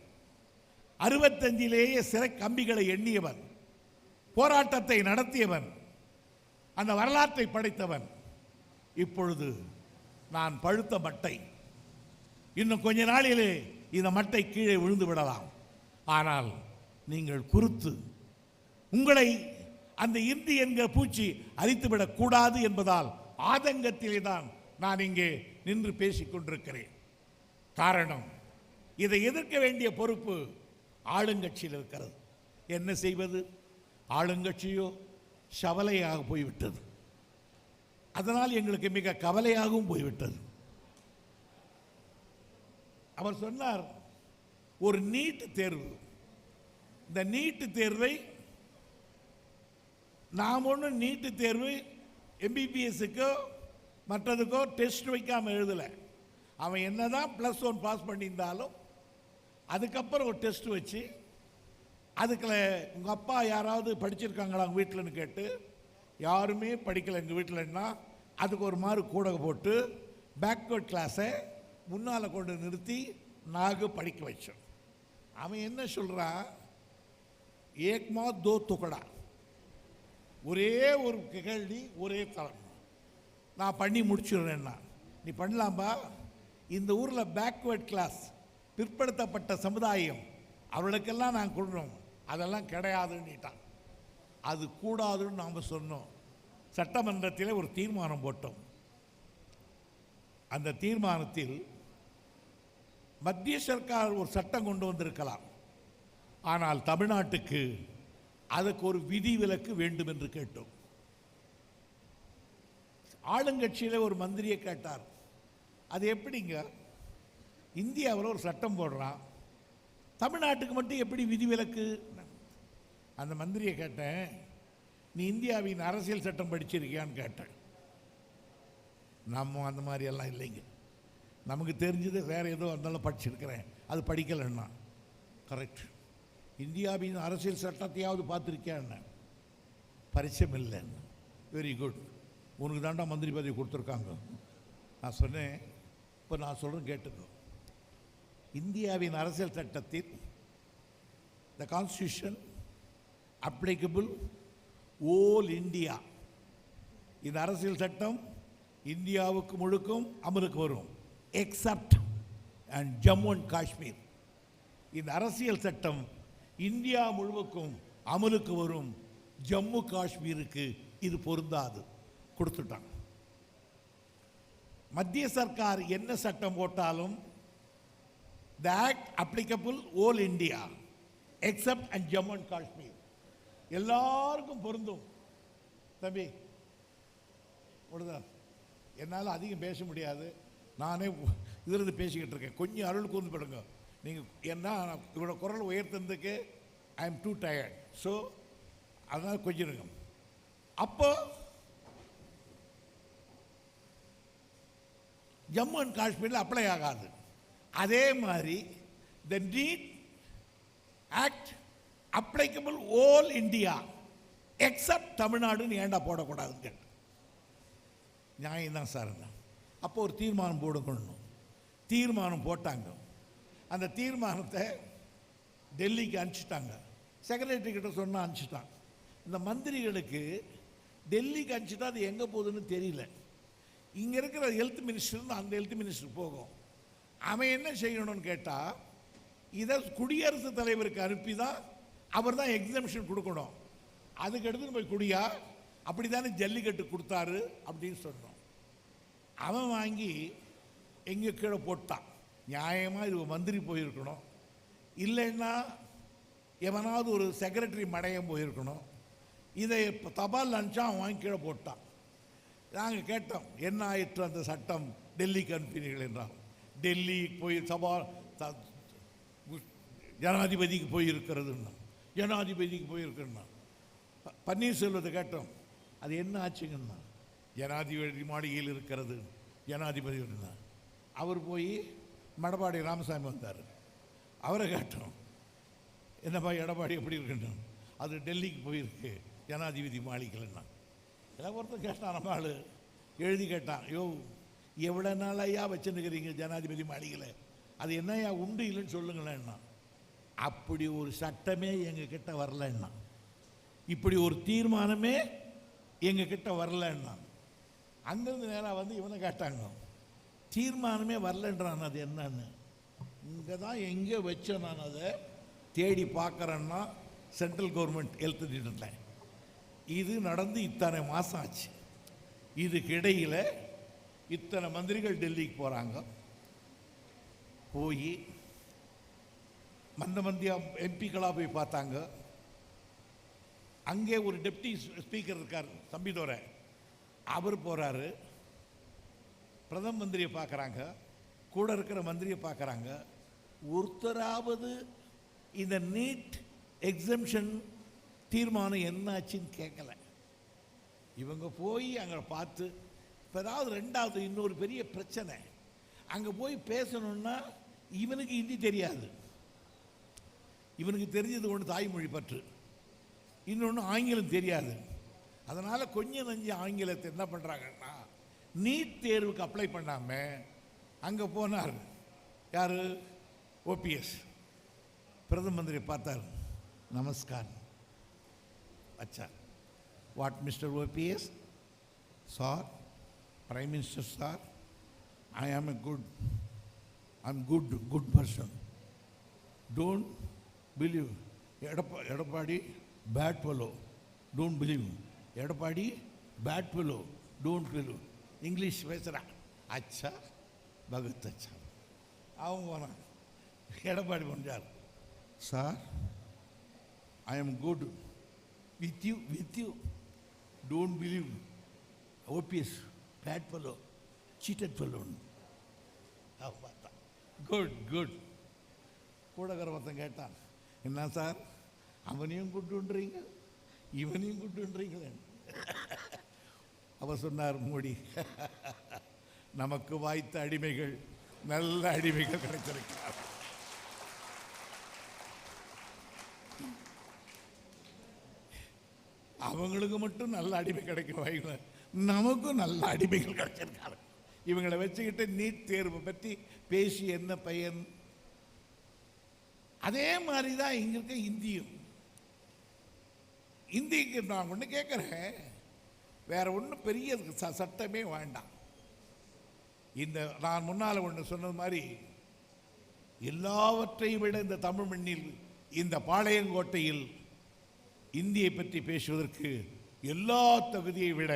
65லேயே சிறை கம்பிகளை எண்ணியவன், போராட்டத்தை நடத்தியவன், அந்த வரலாற்றை படைத்தவன். இப்பொழுது நான் பழுத்த மட்டை. இன்னும் கொஞ்ச நாளிலே இந்த மட்டை கீழே விழுந்து விடலாம். ஆனால் நீங்கள் குறித்து உங்களை அந்த இந்தி என்கிற பூச்சி அழித்துவிடக் கூடாது என்பதால் ஆதங்கத்திலே தான் நான் இங்கே நின்று பேசிக் கொண்டிருக்கிறேன். காரணம், இதை எதிர்க்க வேண்டிய பொறுப்பு ஆளுங்கட்சியில் இருக்கிறது. என்ன செய்வது? ஆளுங்கட்சியோ சவலையாக போய்விட்டது. அதனால் எங்களுக்கு மிக கவலையாகவும் போய்விட்டது. அவர் சொன்னார், ஒரு நீட் தேர்வு. இந்த நீட்டு தேர்வை நாம் ஒன்றும் நீட்டு தேர்வு எம்பிபிஎஸ்ஸுக்கோ மற்றதுக்கோ டெஸ்ட் வைக்காமல் எழுதலை. அவன் என்னதான் +1 பாஸ் பண்ணியிருந்தாலும் அதுக்கப்புறம் ஒரு டெஸ்ட் வச்சு அதுக்குள்ள உங்கள் அப்பா யாராவது படிச்சிருக்காங்களா உங்கள் வீட்டில்னு கேட்டு, யாருமே படிக்கலை எங்கள் வீட்டிலன்னா அதுக்கு ஒரு மாதிரி கூட போட்டு பேக்வர்ட் கிளாஸை முன்னால் கொண்டு நிறுத்தி நாங்கள் படிக்க வச்சோம். அவன் என்ன சொல்கிறான், ஏக்மா தோ துக்கடா, ஒரே ஒரு கேள்வி ஒரே தரம், நான் பண்ணி முடிச்சிடுறேன்னா. நீ பண்ணலாம்பா, இந்த ஊரில் பேக்வர்ட் கிளாஸ் பிற்படுத்தப்பட்ட சமுதாயம் அவர்களுக்கெல்லாம் நான் கொடுறோம், அதெல்லாம் கிடையாதுன்னுட்டான். அது கூடாதுன்னு நாம் சொன்னோம். சட்டமன்றத்தில் ஒரு தீர்மானம் போட்டோம். அந்த தீர்மானத்தில் மத்திய சர்க்கார் ஒரு சட்டம் கொண்டு வந்திருக்கலாம், ஆனால் தமிழ்நாட்டுக்கு அதுக்கு ஒரு விதிவிலக்கு வேண்டும் என்று கேட்டோம். ஆளுங்கட்சியில் ஒரு மந்திரியை கேட்டார், அது எப்படிங்க இந்தியாவில் ஒரு சட்டம் போடுறான், தமிழ்நாட்டுக்கு மட்டும் எப்படி விதிவிலக்கு? அந்த மந்திரியை கேட்டேன், நீ இந்தியாவின் அரசியல் சட்டம் படிச்சிருக்கியான்னு கேட்டேன். நம்ம அந்த மாதிரியெல்லாம் இல்லைங்க, நமக்கு தெரிஞ்சது வேறு ஏதோ இருந்தாலும் படிச்சிருக்கிறேன், அது படிக்கலைன்னா. கரெக்ட், இந்தியாவின் அரசியல் சட்டத்தையாவது பார்த்துருக்கியான்னு. பரிச்சயம் இல்லைன்னு. வெரி குட், உனக்கு தாண்டா மந்திரி பதவி கொடுத்துருக்காங்க. நான் சொன்னேன், இப்போ நான் சொல்கிறேன் கேட்டுக்கோ. இந்தியாவின் அரசியல் சட்டத்தில் the constitution applicable all India, இந்த அரசியல் சட்டம் இந்தியாவுக்கு முழுக்கும் அமலுக்கு வரும், except and Jammu and Kashmir. இந்த அரசியல் சட்டம் இந்தியா முழுவதுக்கும் அமலுக்கு வரும், ஜம்மு காஷ்மீருக்கு இது பொருந்தாது, கொடுத்துட்டாங்க. மத்திய சர்க்கார் என்ன சட்டம் போட்டாலும் the act applicable all India except and Jammu and Kashmir, எல்லாருக்கும் பொருந்தும். தம்பி என்னால் அதிகம் பேச முடியாது, நானே இதிலிருந்து பேசிக்கிட்டு இருக்கேன், கொஞ்சம் அருள் கூர்ந்து படுங்க நீங்கள். ஏன்னா இவரோட குரல் உயர்த்துறதுக்கு I am too tired, so அதனால் கொஞ்சம் இருங்க. அப்போ ஜம்மு அண்ட் காஷ்மீரில் அப்ளை ஆகாது. அதே மாதிரி the NEET act applicable all India except தமிழ்நாடுன்னு ஏண்டா போடக்கூடாதுன்னு கேட்டு. நியாயம் தான் சார். அப்போ ஒரு தீர்மானம் போடணும். தீர்மானம் போட்டாங்க. அந்த தீர்மானத்தை டெல்லிக்கு அனுப்பிச்சிட்டாங்க. செக்ரட்டரி கிட்ட சொன்னால் அனுப்பிச்சிட்டாங்க. இந்த மந்திரிகளுக்கு டெல்லிக்கு அனுப்பிச்சிட்டா அது எங்கே போகுதுன்னு தெரியல. இங்கே இருக்கிற ஹெல்த் மினிஸ்டர் அந்த ஹெல்த் மினிஸ்டர் போகும். அவன் என்ன செய்யணும்னு கேட்டால், இதை குடியரசுத் தலைவருக்கு அனுப்பி தான் அவர் தான் எக்ஸம்ஷன் கொடுக்கணும். அதுக்கு எடுத்துன்னு போய் குடியா, அப்படி தானே ஜல்லிக்கட்டு கொடுத்தாரு அப்படின்னு சொன்னோம். அவன் வாங்கி எங்கே கீழே போட்டான். நியாயமாக இது மந்திரி போயிருக்கணும், இல்லைன்னா எவனாவது ஒரு செக்ரட்டரி மடையம் போயிருக்கணும். இதை இப்போ தபால் அனுப்பிச்சா அவன் வாங்கி கீழே போட்டான். நாங்கள் கேட்டோம், என்ன ஆயிற்று அந்த சட்டம் டெல்லிக்கு அனுப்பினீர்கள் என்றால். டெல்லி போய் ஜனாதிபதிக்கு போயிருக்கிறதுன்னா, ஜனாதிபதிக்கு போயிருக்குன்னா. பன்னீர்செல்வத்தை கேட்டோம், அது என்ன ஆச்சுங்கன்னா, ஜனாதிபதி மாளிகையில் இருக்கிறது ஜனாதிபதி. அவர் போய் மடப்பாடி ராமசாமி வந்தார், அவரை கேட்டோம், என்னப்பா எடப்பாடி எப்படி இருக்குன்னு. அது டெல்லிக்கு போயிருக்கு ஜனாதிபதி மாளிகைன்னா. எல்லாம் ஒருத்தர் கேட்டான், நம்ம ஆள் எழுதி கேட்டான், யோ எவ்வளோ நாள் ஐயா வச்சுருக்கிறீங்க ஜனாதிபதி மாளிகையில், அது என்னையா உண்டு இல்லைன்னு சொல்லுங்களேன்னா. அப்படி ஒரு சட்டமே எங்கள் கிட்ட வரலன்னா, இப்படி ஒரு தீர்மானமே எங்கள் கிட்ட வரலன்னா. அங்கேருந்து நேராக வந்து இவனை கேட்டாங்க, தீர்மானமே வரலன்றான். அது என்னன்னு இங்கே தான் எங்கே வச்சேன் நான் அதை தேடி பார்க்குறேன்னா சென்ட்ரல் கவர்மெண்ட் ஹெல்த் திட்டத்தில் இது நடந்து இத்தனை மாதம் ஆச்சு. இதுக்கு இடையில் இத்தனை மந்திரிகள் டெல்லிக்கு போகிறாங்க. போய் மந்தியா எம்பிக்களாக போய் பார்த்தாங்க. அங்கே ஒரு டெப்டி ஸ்பீக்கர் இருக்கார் தம்பிதோரை, அவர் போகிறாரு. பிரதம மந்திரியை பார்க்குறாங்க, கூட இருக்கிற மந்திரியை பார்க்குறாங்க. ஒருத்தராவது இந்த நீட் எக்ஸம்ஷன் தீர்மானம் என்னாச்சுன்னு கேட்கல. இவங்க போய் அங்கே பார்த்து இப்போ ஏதாவது ரெண்டாவது இன்னொரு பெரிய பிரச்சனை, அங்கே போய் பேசணுன்னா இவனுக்கு ஹிந்தி தெரியாது. இவனுக்கு தெரிஞ்சது ஒன்று தாய்மொழி பற்று, இன்னொன்று ஆங்கிலம் தெரியாது. அதனால் கொஞ்சம் நஞ்சு ஆங்கிலத்தை என்ன பண்ணுறாங்கன்னா நீட் தேர்வுக்கு அப்ளை பண்ணாமல் அங்கே போனார். யார்? ஓபிஎஸ். பிரதம மந்திரி பார்த்தார். நமஸ்கார். அச்சா, what mister OPS? Sir, prime minister sir, I am good person. Don't believe Edappadi bad fellow. Don't believe Edappadi bad fellow. Don't believe. English பேசுகிறான். அச்சா பகத் அச்சா. அவங்க போனான். எடப்பாடி பண்ணார். Sir, I am good with you. Don't believe OPS bad fellow, cheated ஃபெலோன்னு. அவன் பார்த்தான். குட். கூட ஒருத்தன் கேட்டான், என்ன சார் அவனையும் கூட்டுன்றீங்க இவனையும் கூட்டுன்றீங்களே? அவர் சொன்னார், மோடி, நமக்கு வாய்த்த அடிமைகள் நல்ல அடிமைகள் கிடைத்திருக்கிறார். அவங்களுக்கு மட்டும் நல்ல அடிமை கிடைக்க வாய்ப்பு, நமக்கும் நல்ல அடிமைகள் கிடைச்சிருக்காரு. இவங்களை வச்சுக்கிட்டு நீட் தேர்வை பற்றி பேசி என்ன பயன்? அதே மாதிரி தான் இங்க இருக்க இந்தியும். இந்திக்கு நான் ஒன்று கேட்குறேன், வேற ஒன்றும் பெரிய சட்டமே வேண்டாம். இந்த நான் முன்னால் ஒன்று சொன்னது மாதிரி எல்லாவற்றையும் விட இந்த தமிழ் மண்ணில், இந்த பாளையங்கோட்டையில் இந்தியை பற்றி பேசுவதற்கு எல்லா தகுதியை விட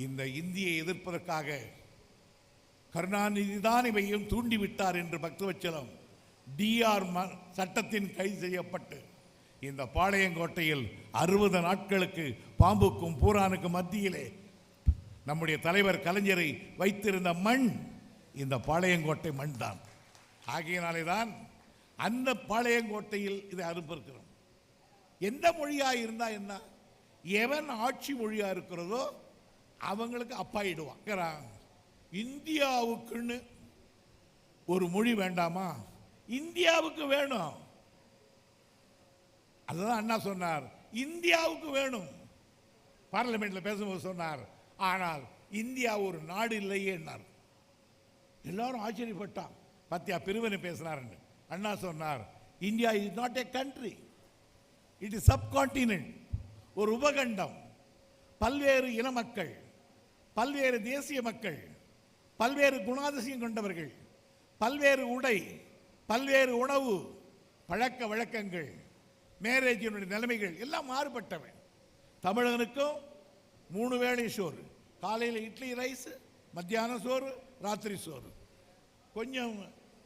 இந்த இந்தியை எதிர்ப்பதற்காக கருணாநிதி தான் இவையும் தூண்டிவிட்டார் என்று பக்தவச்சலம் டிஆர் சட்டத்தின் கைது செய்யப்பட்டு இந்த பாளையங்கோட்டையில் 60 நாட்களுக்கு பாம்புக்கும் பூரானுக்கும் மத்தியிலே நம்முடைய தலைவர் கலைஞரை வைத்திருந்த மண் இந்த பாளையங்கோட்டை மண் தான். ஆகையினாலே தான் அந்த பாளையங்கோட்டையில் இதை அனுப்பியிருக்கிறோம். எந்த மொழியாக இருந்தால் என்ன, எவன் ஆட்சி மொழியாக இருக்கிறதோ அவங்களுக்கு அப்பாயிடுவான். இந்தியாவுக்குன்னு ஒரு மொழி வேண்டாமா? இந்தியாவுக்கு வேணும். அதுதான் அண்ணா சொன்னார், இந்தியாவுக்கு வேணும். பார்லிமெண்ட்ல பேசும்போது சொன்னார், ஆனால் இந்தியா ஒரு நாடு இல்லையே என்னார். எல்லாரும் ஆச்சரியப்பட்டான். பத்தியா பிரிவினை பேசினார். அண்ணா சொன்னார், India is not a country, it is subcontinent, ஒரு உபகண்டம். பல்வேறு இன மக்கள், பல்வேறு தேசிய மக்கள், பல்வேறு குணாதிசயம் கொண்டவர்கள், பல்வேறு உடை, பல்வேறு உணவு பழக்க வழக்கங்கள், மேரேஜினுடைய நிலைமைகள் எல்லாம் மாறுபட்டவன். தமிழகனுக்கும் 3 வேளை சோறு, காலையில் இட்லி ரைஸ், மத்தியானம் சோறு, ராத்திரி சோறு. கொஞ்சம்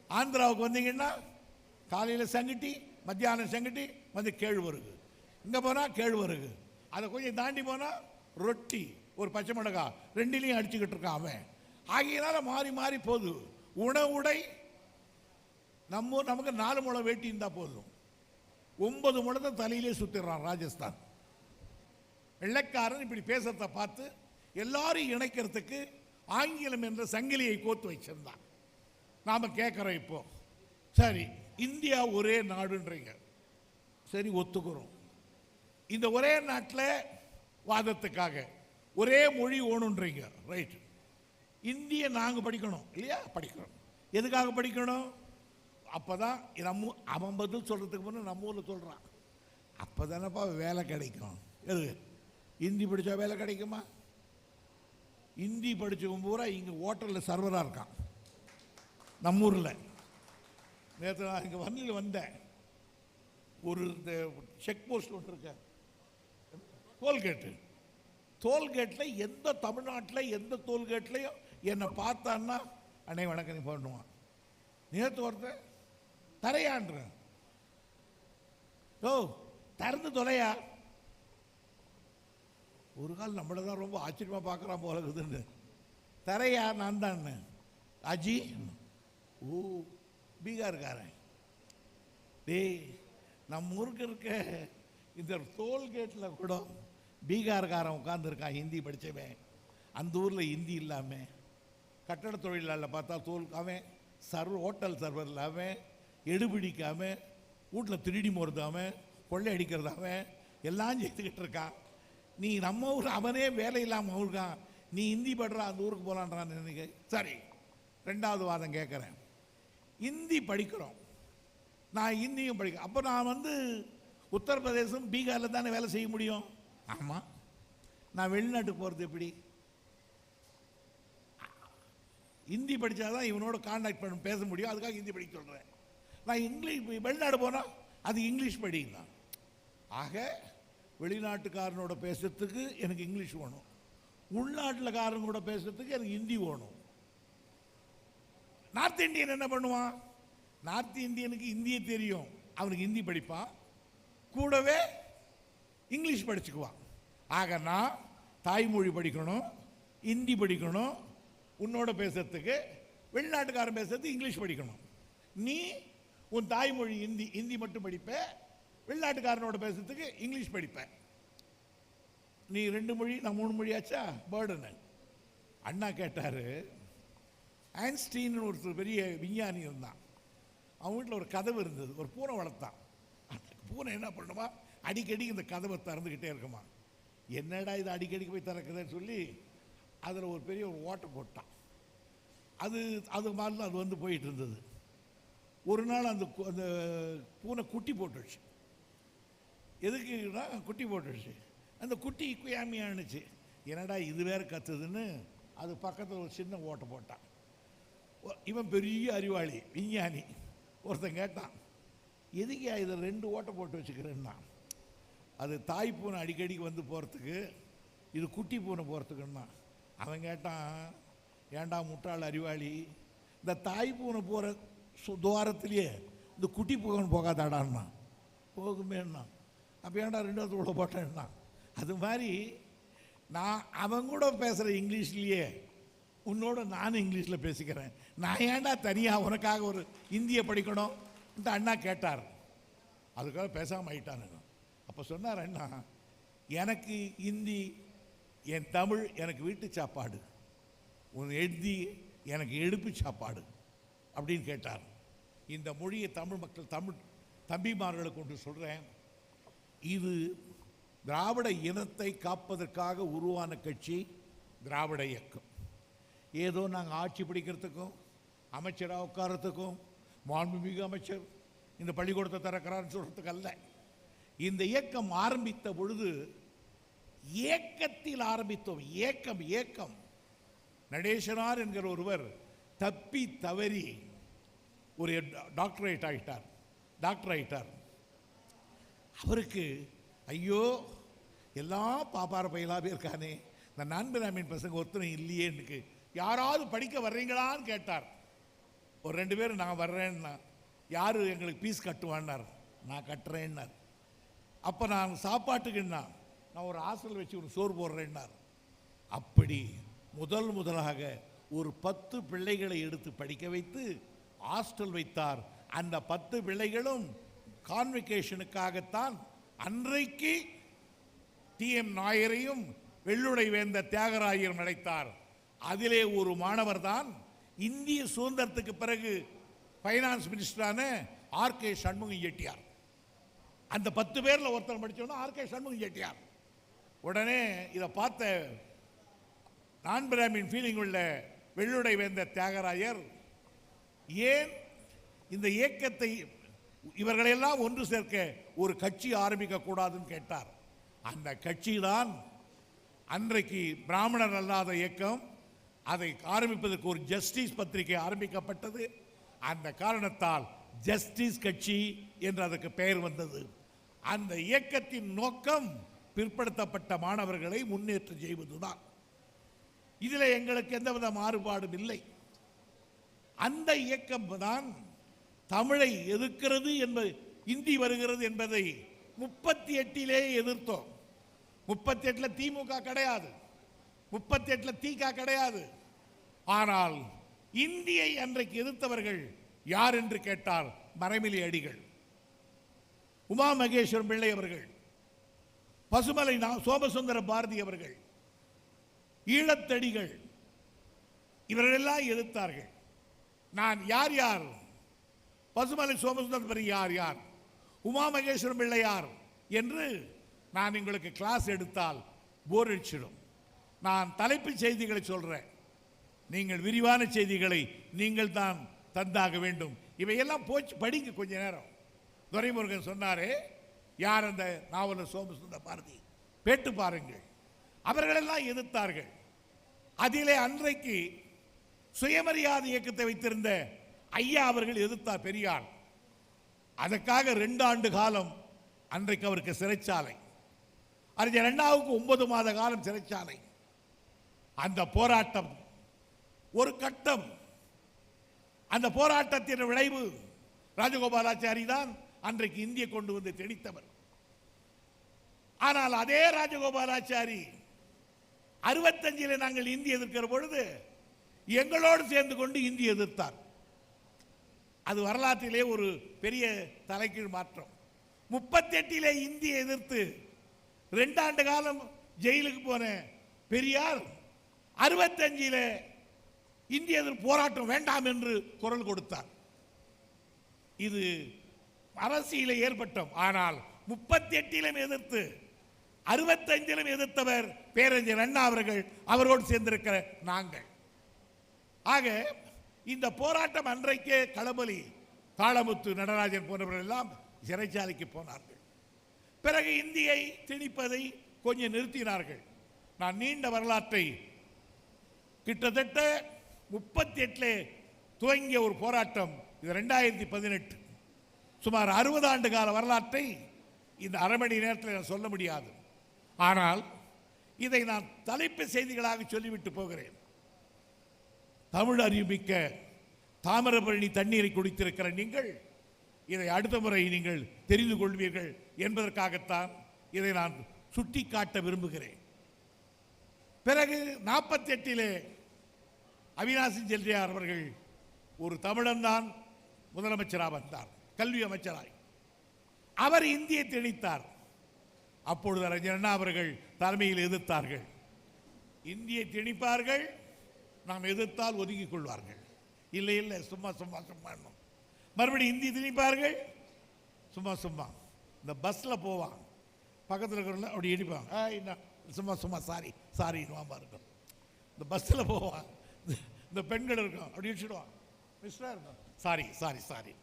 ஆந்திராவுக்கு வந்தீங்கன்னா காலையில் சங்கட்டி, மத்தியானம் சங்கட்டி, வந்து கேழ்வரகு. இங்கே போனால் கேழ்வரகு. அதை கொஞ்சம் தாண்டி போனால் ரொட்டி, ஒரு பச்சை மிளகாய், ரெண்டிலையும் அடிச்சுக்கிட்டு இருக்கான் அவன். ஆகியனால மாறி மாறி போகுது. உணவுடை நமக்கு 4 முழம் வேட்டி இருந்தால் போதும், 9 முழத்தை தலையிலே சுத்திடுறான் ராஜஸ்தான். வெள்ளைக்காரன் இப்படி பேசுறத பார்த்து எல்லாரும் இணைக்கிறதுக்கு ஆங்கிலம் என்ற சங்கிலியை கோத்து வச்சிருந்தான். நாம கேட்குறோம் இப்போ, சரி இந்தியா ஒரே நாடுன்றீங்க, சரி ஒத்துக்கிறோம். இந்த ஒரே நாட்டில் வாதத்துக்காக ஒரே மொழி ஓணுன்றீங்க, ரைட். இந்திய நாங்கள் படிக்கணும் இல்லையா? படிக்கிறோம். எதுக்காக படிக்கணும்? அப்போதான் அவன் பதில் சொல்கிறதுக்கு முன்னே நம்ம ஊரில் சொல்கிறான், அப்போ தானேப்பா வேலை கிடைக்கும். எது? ஹிந்தி படித்தா வேலை கிடைக்குமா? ஹிந்தி படித்தவன் பூரா இங்கே ஹோட்டலில் சர்வராக இருக்கான் நம்ம ஊரில். நேற்று நான் இங்கே வண்டியில் வந்தேன். ஒரு இந்த செக் போஸ்ட் ஒன்று இருக்க டோல்கேட்டில் எந்த தமிழ்நாட்டில் எந்த டோல்கேட்லையும் என்னை பார்த்தான்னா அன்னை வணக்கம் நீ பண்ணுவான். நேற்று ஒருத்தன் தரையான்றேன், ஓ திறந்து தொலையா. ஒரு கால் நம்மளை தான் ரொம்ப ஆச்சரியமாக பார்க்குறான் போல இருக்குதுன்னு. தரையா நான் தான் அஜி, ஓ பீகார்காரன். டேய் நம்ம ஊருக்கு இருக்க இந்த டோல்கேட்டில் கூட பீகார்காரன் உட்காந்துருக்கான் ஹிந்தி படித்தவன். அந்த ஊரில் ஹிந்தி இல்லாமல் கட்டட தொழிலாளர் பார்த்தா அவன் ஹோட்டல் சர்வர் இல்லாமல் எடுபிடிக்காமல் வீட்டில் திருடி மோர்தாமல் கொள்ளை அடிக்கிறதாம எல்லாம் செய்துக்கிட்டு இருக்கான். நீ நம்ம ஊர் அவனே வேலை இல்லாமல் இருக்கான், நீ ஹிந்தி படுற அந்த ஊருக்கு போகலான்றான். எனக்கு சரி, ரெண்டாவது வாதம் கேட்குறேன். ஹிந்தி படிக்கிறோம், நான் ஹிந்தியும் படிக்கிறேன். அப்போ நான் உத்தரப்பிரதேசம் பீகாரில் தானே வேலை செய்ய முடியும். ஆமாம், நான் வெளிநாட்டுக்கு போகிறது எப்படி? ஹிந்தி படித்தாதான் இவனோட கான்டாக்ட் பண்ண பேச முடியும், அதுக்காக ஹிந்தி படிக்க சொல்கிறேன். நான் இங்கிலீஷ் வெளிநாடு போனால் அது இங்கிலீஷ் படிக்கலாம். ஆக வெளிநாட்டுக்காரனோட பேசுறதுக்கு எனக்கு இங்கிலீஷ் வேணும், உள்நாட்டில் கூட பேசுறதுக்கு எனக்கு ஹிந்தி வேணும். நார்த் இந்தியன் என்ன பண்ணுவான்? நார்த் இந்தியனுக்கு ஹிந்தியே தெரியும், அவனுக்கு ஹிந்தி படிப்பான், கூடவே இங்கிலீஷ் படிச்சுக்குவான். ஆக நான் தாய்மொழி படிக்கணும், ஹிந்தி படிக்கணும், உன்னோட பேசுறதுக்கு வெளிநாட்டுக்காரன் பேசுறதுக்கு இங்கிலீஷ் படிக்கணும். நீ உன் தாய்மொழி ஹிந்தி மட்டும் படிப்ப, வெளிநாட்டுக்காரனோட பேசுறதுக்கு இங்கிலீஷ் படிப்ப. நீ 2 மொழி நான் 3 மொழி ஆச்சா? பேர்டனு. அண்ணா கேட்டார், ஐன்ஸ்டீன் ஒருத்தர் பெரிய விஞ்ஞானி இருந்தான், அவன் வீட்டில் ஒரு கதவு இருந்தது, ஒரு பூனை வளர்த்தான். அந்த பூனை என்ன பண்ணுமா, அடிக்கடி இந்த கதவை திறந்துக்கிட்டே இருக்குமா. என்னடா இது அடிக்கடிக்கு போய் திறக்குதுன்னு சொல்லி அதில் ஒரு பெரிய ஒரு ஓட்டை போட்டான். அது மாதிரிலாம் அது போயிட்டு இருந்தது. ஒரு நாள் அந்த பூனை குட்டி போட்டுடுச்சு. எதுக்குன்னா குட்டி போட்டுடுச்சு. அந்த குட்டி குயாமியானுச்சு. என்னடா இது வேறு கத்துதுன்னு அது பக்கத்தில் ஒரு சின்ன ஓட்டை போட்டான். இவன் பெரிய அறிவாளி விஞ்ஞானி. ஒருத்தன் கேட்டான், எதுக்கா இதில் 2 ஓட்டை போட்டு வச்சுக்கிறேன்னா, அது தாய் பூனை அடிக்கடிக்கு போகிறதுக்கு, இது குட்டி பூனை போகிறதுக்குன்னா. அவன் கேட்டான், ஏண்டா முட்டாள் அறிவாளி, இந்த தாய் பூனை போகிற துவாரத்திலேயே இந்த குட்டி பூனை போகாதாடான்னா. போகுமேன்னா. அப்போ ஏன்டா 2வது உள்ள போட்டேன்னா. அது மாதிரி நான் அவன் கூட பேசுகிற இங்கிலீஷ்லேயே உன்னோட நானும் இங்கிலீஷில் பேசிக்கிறேன். நான் ஏன்டா தனியாக உனக்காக ஒரு இந்தியை படிக்கணும் இந்த அண்ணா கேட்டார். அதுக்காக பேசாமல் ஆயிட்டானுங்க. அப்போ சொன்னார் அண்ணா, எனக்கு ஹிந்தி என் தமிழ் எனக்கு வீட்டு சாப்பாடு, உன் எழுதி எனக்கு எடுப்பு சாப்பாடு அப்படின்னு கேட்டார். இந்த மொழியை தமிழ் மக்கள் தம்பிமார்களுக்கு கொண்டு சொல்கிறேன், இது திராவிட இனத்தை காப்பதற்காக உருவான கட்சி திராவிட இயக்கம். ஏதோ நாங்கள் ஆட்சி பிடிக்கிறதுக்கும் அமைச்சராக உட்காரத்துக்கும் மாண்புமிகு அமைச்சர் இந்த பள்ளிக்கூடத்தை திறக்கிறான்னு சொல்கிறதுக்கு அல்ல. இந்த இயக்கம் ஆரம்பித்த பொழுது ஏக்கத்தில் ஆரம்பித்தோம். ஏக்கம் நடேசனார் என்கிற ஒருவர் தப்பி தவறி ஒரு டாக்டர் ஆயிட்டார். அவருக்கு ஐயோ எல்லாம் பாப்பார பயிலாவே இருக்கானே, இந்த நான்பிராமின் பசங்க ஒருத்தனை இல்லையே, எனக்கு யாராவது படிக்க வர்றீங்களான்னு கேட்டார். ஒரு 2 பேர் நான் வர்றேன்னா, யார் எங்களுக்கு ஃபீஸ் கட்டுவான்னார். நான் கட்டுறேன்னார். அப்போ நான் சாப்பாட்டுக்குன்னா நான் ஒரு ஹாஸ்டல் வச்சு ஒரு சோறு போடுறேன்னார். அப்படி முதலாக ஒரு 10 பிள்ளைகளை எடுத்து படிக்க வைத்து ஹாஸ்டல் வைத்தார். அந்த 10 பிள்ளைகளும் கான்வெகேஷனுக்காகத்தான் அன்றைக்கு TM நாயரையும் வெள்ளுடை வேந்த தியாகராயரும் அழைத்தார். அதிலே ஒரு மாணவர் தான் இந்திய சுதந்திரத்துக்கு பிறகு ஃபைனான்ஸ் மினிஸ்டரான RK சண்முகம் செட்டியார். அந்த 10 பேரில் ஒருத்தர் படித்தோன்னா RK சண்முகம் செட்டியார். உடனே இதை பார்த்த நான் பிராமின் ஃபீலிங் உள்ள வெள்ளுடை வேந்த தியாகராயர், ஏன் இந்த இயக்கத்தை இவர்களெல்லாம் ஒன்று சேர்க்க ஒரு கட்சி ஆரம்பிக்க கூடாதுன்னு கேட்டார். அந்த கட்சி தான் அன்றைக்கு பிராமணர் அல்லாத இயக்கம், அதை ஆரம்பிப்பதற்கு ஒரு ஜஸ்டிஸ் பத்திரிகை ஆரம்பிக்கப்பட்டது. அந்த காரணத்தால் ஜஸ்டிஸ் கட்சி என்று அதற்கு பெயர் வந்தது. அந்த இயக்கத்தின் நோக்கம் பிற்படுத்தப்பட்ட மாணவர்களை முன்னேற்றம் செய்வதுதான். இதில் எங்களுக்கு எந்தவித மாறுபாடும் இல்லை. அந்த இயக்கம் தான் தமிழை எதிர்க்கிறது என்பது, இந்தி வருகிறது என்பதை 38 எதிர்த்தோம். 38 திமுக கிடையாது, 38 திக கிடையாது. ஆனால் இந்தியை அன்றைக்கு எதிர்த்தவர்கள் யார் என்று கேட்டால் மறைமலை அடிகள், உமா மகேஸ்வரன் பிள்ளை அவர்கள், பசுமலை சோமசுந்தர பாரதி அவர்கள், ஈழத்தடிகள், இவர்களெல்லாம் எதிர்த்தார்கள். நான் யார் யார், பசுமலை சோமசுந்தர யார் யார், உமா மகேஸ்வரன் பிள்ளை யார் என்று நான் உங்களுக்கு கிளாஸ் எடுத்தால் போர் அடிச்சிடும். நான் தலைப்புச் செய்திகளை சொல்றேன், நீங்கள் விரிவான செய்திகளை நீங்கள் தான் தந்தாக வேண்டும். இவையெல்லாம் போச்சு, படிங்க கொஞ்ச நேரம். துரைமுருகன் சொன்னாரே, யார் அந்த நாவலர் சோமசுந்தர பாரதி, கேட்டு பாருங்கள். அவர்களெல்லாம் எதிர்த்தார்கள். அதிலே அன்றைக்கு சுயமரியாதை இயக்கத்தை வைத்திருந்த ஐயா அவர்கள் எதிர்த்தார், பெரியார். அதற்காக 2 ஆண்டு காலம் அன்றைக்கு அவருக்கு சிறைச்சாலை, அறிஞர் அண்ணாவுக்கு 9 மாத காலம் சிறைச்சாலை. அந்த போராட்டம் ஒரு கட்டம். அந்த போராட்டத்தின் விளைவு ராஜகோபாலாச்சாரி தான் அன்றைக்கு இந்திய கொண்டு வந்து திணித்தவர். ஆனால் அதே ராஜகோபாலாச்சாரி 65 நாங்கள் இந்தி எதிர்க்கிற பொழுது எங்களோடு சேர்ந்து கொண்டு இந்தி எதிர்த்தார். அது வரலாற்றிலே ஒரு பெரிய தலைகீழ் மாற்றம். 38 இந்தியை எதிர்த்து 2 ஆண்டு காலம் ஜெயிலுக்கு போன பெரியார் 65 இந்திய எதிர்ப்பு போராட்டம் வேண்டாம் என்று குரல் கொடுத்தார். இது அரசியல ஏற்பட்டோம். ஆனால் 38 எதிர்த்து 65 எதிர்த்தவர் பேரறிஞர் அண்ணா அவர்கள், அவரோடு சேர்ந்திருக்கிற நாங்கள். ஆக இந்த போராட்டம் அன்றைக்கே களபலி, தாளமுத்து நடராஜன் போன்றவர்கள் எல்லாம் சிறைச்சாலைக்கு போனார்கள். பிறகு இந்தியை திணிப்பதை கொஞ்சம் நிறுத்தினார்கள். நான் நீண்ட வரலாற்றை, கிட்டத்தட்ட 38 துவங்கிய ஒரு போராட்டம், இது 2018, சுமார் 60 ஆண்டு கால வரலாற்றை இந்த அரை மணி நேரத்தில் நான் சொல்ல முடியாது. ஆனால் இதை நான் தலைப்பு செய்திகளாக சொல்லிவிட்டு போகிறேன். தமிழ் அறிவுமிக்க தாமிரபரணி தண்ணீரை குடித்திருக்கிற நீங்கள் இதை அடுத்த முறை நீங்கள் தெரிந்து கொள்வீர்கள் என்பதற்காகத்தான் இதை நான் சுட்டிக்காட்ட விரும்புகிறேன். பிறகு 48 அவினாசி செல்லியார் அவர்கள் ஒரு தமிழன் தான் முதலமைச்சராக வந்தார், கல்வி அமைச்சராய். அவர் இந்தியை திணித்தார். அப்பொழுது அறிஞர் அண்ணா அவர்கள் தலைமையில் எதிர்த்தார்கள். இந்தியை திணிப்பார்கள், நாம் எதிர்த்தால் ஒதுக்கிக் கொள்வார்கள். இல்லை இல்லை, சும்மா சும்மா சும்மா. மறுபடியும் இந்தி திணிப்பார்கள், சும்மா சும்மா. இந்த பஸ்ஸில் போவான், பக்கத்தில் இருக்கிறவங்க அப்படி இடிப்பான், சும்மா சும்மா சாரி சாரி இருக்கும். இந்த பஸ்ஸில் போவான், இந்த பெண்கள் இருக்கும் அப்படி இடிச்சிடுவான், மிஸ்டர் இருக்கும் சாரி சாரி சாரி.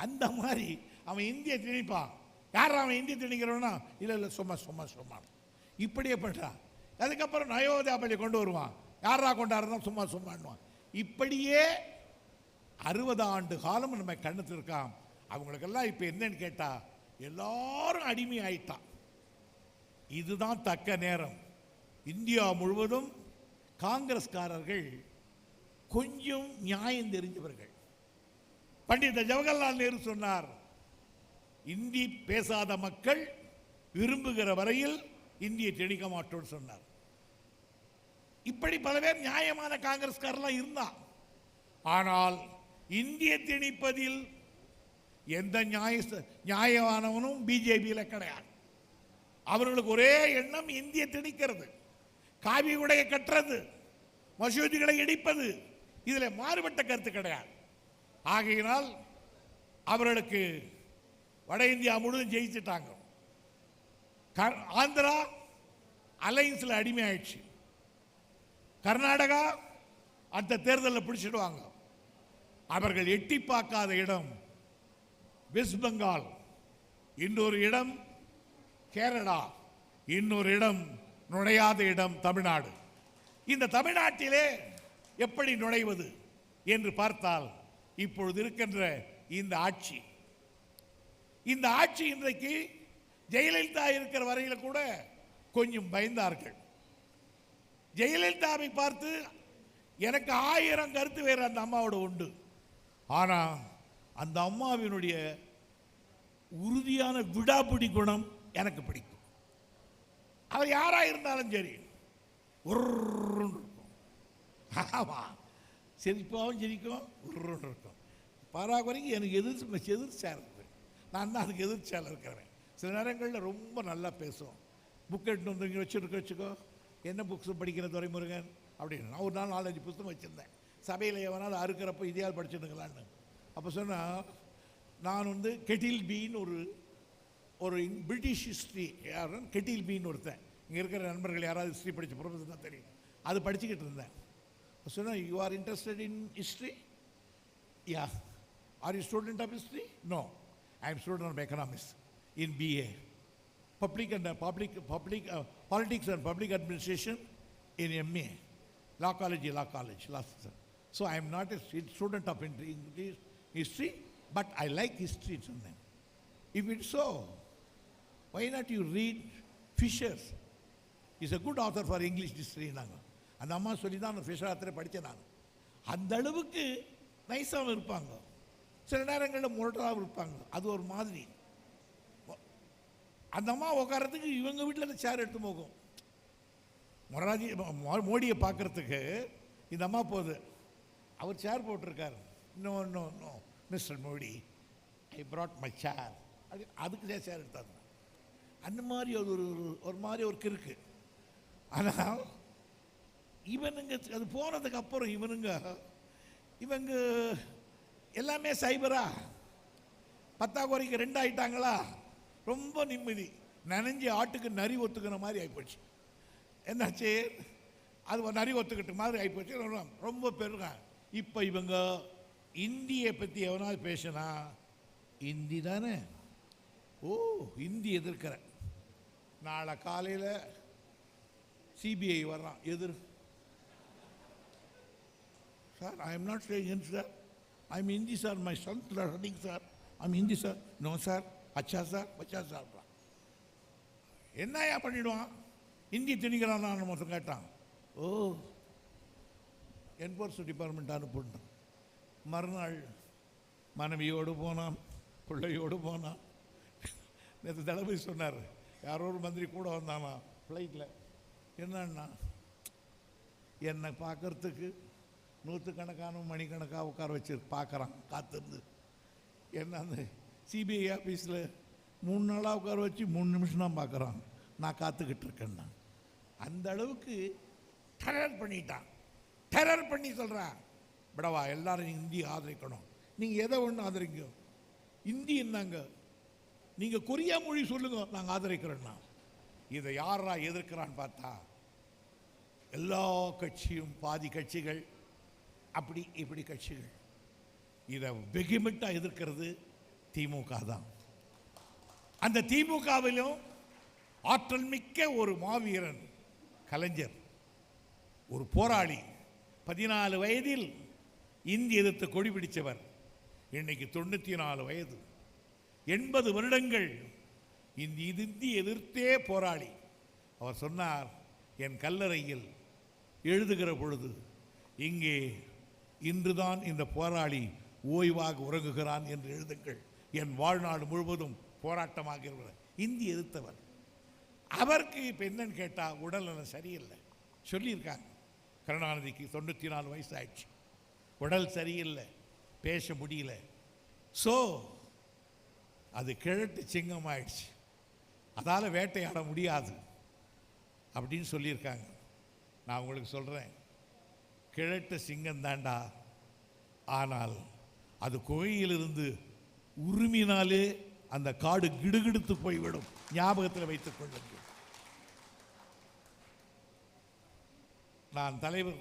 அந்த மாதிரி அவன் இந்தியை திணிப்பான். யார் அவன் இந்தியை திணிக்கிறவனா? இல்லை இல்லை, சும்மா சும்மா சும்மா, இப்படியே பண்ணுறான். அதுக்கப்புறம் நயோதயா பள்ளி கொண்டு வருவான், யாரா கொண்டாடுறா? சும்மா சும்மாடுவான். இப்படியே 60 ஆண்டு காலம் நம்ம கண்ணுக்கு இருக்கான். அவங்களுக்கெல்லாம் இப்போ என்னன்னு கேட்டா, எல்லாரும் அடிமை ஆயிட்டான். இதுதான் தக்க நேரம். இந்தியா முழுவதும் காங்கிரஸ்காரர்கள் கொஞ்சம் நியாயம் தெரிஞ்சவர்கள். பண்டித ஜவஹர்லால் நேரு சொன்னார், இந்தி பேசாத மக்கள் விரும்புகிற வரையில் இந்தியை திணிக்க மாட்டோம்னு சொன்னார். இப்படி பல பேர் நியாயமான காங்கிரஸ்காரெல்லாம் இருந்தான். ஆனால் இந்திய திணிப்பதில் எந்த நியாயமானவனும் பிஜேபியில் கிடையாது. அவர்களுக்கு ஒரே எண்ணம் இந்திய திணிக்கிறது, காவி உடைய கட்டுறது, மசூதிகளை இடிப்பது. இதில் மாறுபட்ட கருத்து கிடையாது. ஆகையினால் அவர்களுக்கு வட இந்தியா முழுவதும் ஜெயிச்சுட்டாங்க. ஆந்திரா அலைன்ஸில் அடிமை ஆயிடுச்சு. கர்நாடகா அந்த தேர்தலில் பிடிச்சிடுவாங்க. அவர்கள் எட்டி பார்க்காத இடம் வெஸ்ட் பெங்கால், இன்னொரு இடம் கேரளா, இன்னொரு இடம் நுழையாத இடம் தமிழ்நாடு. இந்த தமிழ்நாட்டிலே எப்படி நுழைவது என்று பார்த்தால், இப்பொழுது இருக்கின்ற இந்த ஆட்சி இன்றைக்கு ஜெயலலிதா இருக்கிற வரையில கூட கொஞ்சம் பயந்தார்கள். ஜெயலலிதாவை பார்த்து எனக்கு 1000 கருத்து வேறு அந்த அம்மாவோட உண்டு. ஆனால் அந்த அம்மாவினுடைய உறுதியான விடாப்பிடி குணம் எனக்கு பிடிக்கும். அவர் யாரா இருந்தாலும் சரி இருக்கும். ஆமா, சிரிப்பாகவும் சிரிக்கும், இருக்கும். பாராகுறைக்கு எனக்கு எதிர்ச்சியாக இருக்கு. நான் தான் அதுக்கு எதிர்ச்சியால் இருக்கிறேன். சில நேரங்களில் ரொம்ப நல்லா பேசுவோம். புக் எடுத்து வந்து இங்கே வச்சுக்கோ, என்ன புக்ஸ் படிக்கிற துரைமுருகன் அப்படின்னு. நான் ஒரு நாள் 4-5 புத்தகம் வச்சுருந்தேன். சபையில் எவனாவது அறுக்கிறப்போ இதையால் படிச்சுட்டுங்களான்னு. அப்போ சொன்னால், நான் வந்து கெட்டில் பீன்னு ஒரு பிரிட்டிஷ் ஹிஸ்ட்ரி, யாரும் கெட்டில் பீன்னு ஒருத்தன், இங்கே இருக்கிற நண்பர்கள் யாராவது ஹிஸ்ட்ரி படித்த ப்ரொஃபஸர் தான் தெரியும், அது படிச்சுக்கிட்டு இருந்தேன். சொன்னால், you are interested in history? Yeah. Are you student of history? No, I am student of economics in BA. Politics and Public Administration in MA. Law College. So I am not a student of English history, but I like history. If it's so, why not you read Fisher? He's a good author for English history. அந்த அம்மா சொல்லி தான் Fisher ஆத்தரை படித்தேன் நான். அந்த அளவுக்கு நைஸாகவும் இருப்பாங்க, சில நேரங்களில் முரட்டாகவும் இருப்பாங்க. அது ஒரு மாதிரி. அந்த அம்மா உட்காரத்துக்கு இவங்க வீட்டில் சேர் எடுத்து போகும். மோடியை பார்க்கறதுக்கு இந்த அம்மா போகுது. அவர் சேர் போட்டிருக்கார். No mister Modi, I brought my chair. அதுக்கு சேர் எடுத்தாங்க. அந்த மாதிரி ஒரு மாதிரி ஒரு கிறுக்கு. ஆனால் இவனுங்க அது போனதுக்கு அப்புறம் இவங்க எல்லாமே சைபரா, 10 குறைக்கு 2 ஆயிட்டாங்களா, ரொம்ப நிம்மதி. நனைஞ்சு ஆட்டுக்கு நரி ஒத்துக்கிற மாதிரி ஆகிப்போச்சு. என்னாச்சு, அது நரி ஒத்துக்கிட்ட மாதிரி ஆகிப்போச்சு. ரொம்ப பெருகான். இப்போ இவங்க இந்தியை பற்றி எவனாவது பேசினா, இந்தி தானே, ஓ இந்தி எதிர்க்கிற. நாளை காலையில் CBI வர்றான் எதிர். Sir, I am not saying sir, I am Hindi sir, my son running sir, I am Hindi sir. No sir, அச்சா சார், பச்சா சார். என்னையா பண்ணிடுவான், இந்தி திணிக்கிறான் மொத்தம் கேட்டான். ஓ, என்ஃபோர்ஸ்மெண்ட் டிபார்ட்மெண்ட் அனுப்பிட்டான். மறுநாள் மனைவியோடு போனான், பிள்ளையோடு போனான். நேற்று தளபதி சொன்னார், யாரோ ஒரு மந்திரி கூட வந்தானா ஃப்ளைட்டில். என்னன்னா, என்னை பார்க்கறதுக்கு 100கணக்கான மணிக்கணக்காக உட்கார வச்சு பார்க்குறான் காத்திருந்து. என்ன அந்த CBI ஆஃபீஸில் 3 நாளாக உட்கார வச்சு 3 நிமிஷம் தான் பார்க்குறான். நான் காத்துக்கிட்டு இருக்கேன். அந்த அளவுக்கு டெரர் பண்ணிட்டான். டெரர் பண்ணி சொல்கிறான், படவா எல்லாரும் இந்தி ஆதரிக்கணும். நீங்கள் எதை ஒன்று ஆதரிங்க, இந்தி என்னங்க, நீங்கள் கொரியா மொழி சொல்லுங்க, நாங்கள் ஆதரிக்கிறோன்னா. இதை யாரா எதிர்க்கிறான்னு பார்த்தா, எல்லா கட்சியும், பாதி கட்சிகள், அப்படி இப்படி கட்சிகள். இதை வெகுமிட்டாக எதிர்க்கிறது திமுக தான். அந்த திமுகவிலும் ஆற்றல் மிக்க ஒரு மாவீரன் கலைஞர், ஒரு போராளி, 14 வயதில் இந்தி எதிர்த்து கொடி பிடித்தவர். இன்னைக்கு 94 வயது, 80 வருடங்கள் இந்தி எதிர்த்தே போராளி. அவர் சொன்னார், என் கல்லறையில் எழுதுகிற பொழுது, இங்கே இன்றுதான் இந்த போராளி ஓய்வாக உறங்குகிறான் என்று எழுதுங்கள். என் வாழ்நாள் முழுவதும் போராட்டமாக இருக்கிற இந்தி எதிர்த்தவர். அவருக்கு இப்போ என்னன்னு கேட்டால், உடல்நலம் சரியில்லை சொல்லியிருக்காங்க. கருணாநிதிக்கு 94 வயசு ஆயிடுச்சு, உடல் சரியில்லை, பேச முடியல. ஸோ அது கிழட்டு சிங்கம் ஆயிடுச்சு, அதால் வேட்டையாட முடியாது அப்படின்னு சொல்லியிருக்காங்க. நான் உங்களுக்கு சொல்கிறேன், கிழட்டு சிங்கம் தாண்டா, ஆனால் அது குகையிலிருந்து உருமினாலே அந்த காடு கிடுகிடுத்து போய்விடும். ஞாபகத்தில் வைத்துக் கொள்ளுங்கள். நான் தலைவர்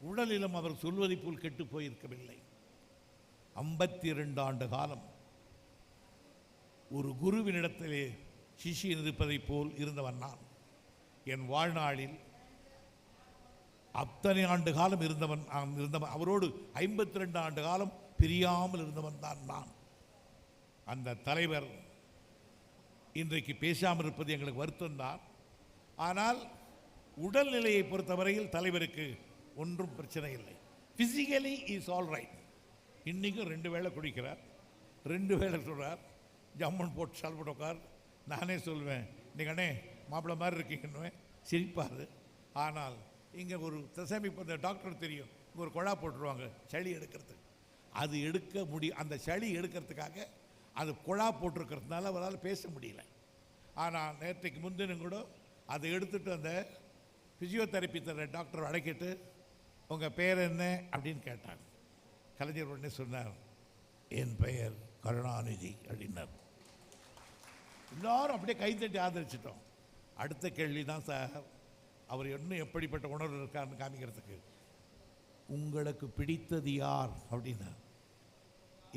உடலிலும் அவர் சொல்வதை போல் கெட்டு போயிருக்கவில்லை. 52 ஆண்டு காலம் ஒரு குருவினிடத்திலே சிஷியன் இருப்பதை போல் இருந்தவன் நான். என் வாழ்நாளில் அத்தனை ஆண்டு காலம் இருந்தவன் அவரோடு 52 ஆண்டு காலம் பிரியாமல் இருந்தவன் தான் நான். அந்த தலைவர் இன்றைக்கு பேசாமல் இருப்பது எங்களுக்கு வருத்தம்தான். ஆனால் உடல்நிலையை பொறுத்தவரையில் தலைவருக்கு ஒன்றும் பிரச்சனை இல்லை. Physically is all right. இன்றைக்கும் 2 வேளை குடிக்கிறார், 2 வேளை சொல்கிறார், ஜம்மன் போட்டு சால் போட்டு உட்கார். நானே சொல்வேன், நீங்கண்ணே மாப்பிள்ளை மாதிரி இருக்கீங்கன்னு சிரிப்பார். ஆனால் இங்கே ஒரு தசமிப்பு அந்த டாக்டர் தெரியும், இங்கே ஒரு குழா போட்டுருவாங்க சளி எடுக்கிறதுக்கு. அது எடுக்க முடியும், அந்த சளி எடுக்கிறதுக்காக அது குழா போட்டிருக்கிறதுனால அவரால் பேச முடியல. ஆனால் நேற்றைக்கு முன்தினம் கூட அதை எடுத்துகிட்டு அந்த ஃபிசியோதெரப்பி தர டாக்டர் அழைக்கிட்டு உங்கள் பேர் என்ன அப்படின்னு கேட்டாங்க. கலைஞர் உடனே சொன்னார், என் பெயர் கருணாநிதி அப்படின்னார். எல்லாரும் அப்படியே கைத்தட்டி ஆதரிச்சிட்டோம். அடுத்த கேள்வி தான் சார், அவர் இன்னும் எப்படிப்பட்ட உணர்வு இருக்காருன்னு காமிக்கிறதுக்கு, உங்களுக்கு பிடித்தது யார் அப்படின்னா,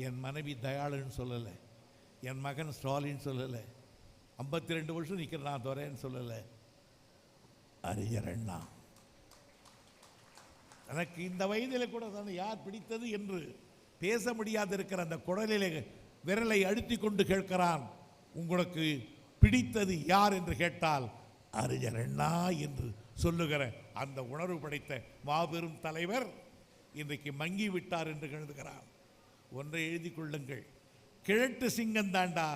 என் மனைவி தயாளுன்னு சொல்லலை, என் மகன் ஸ்டாலின் சொல்லலை, 52 வருஷம் நிற்கிற நான் துறைன்னு சொல்லலை, அறிஞர் அண்ணா. எனக்கு இந்த வயதில் கூட தான் யார் பிடித்தது என்று பேச முடியாது இருக்கிற அந்த குடலிலே விரலை அழுத்தி கொண்டு கேட்கிறான், உங்களுக்கு பிடித்தது யார் என்று கேட்டால் அறிஞர் அண்ணா என்று சொல்லுகிற அந்த உணர்வு படைத்த மாபெரும் தலைவர் இன்றைக்கு மங்கி விட்டார் என்று எழுதுகிறார். ஒன்றை எழுதி கொள்ளுங்கள், கிழட்டு சிங்கம் தாண்டா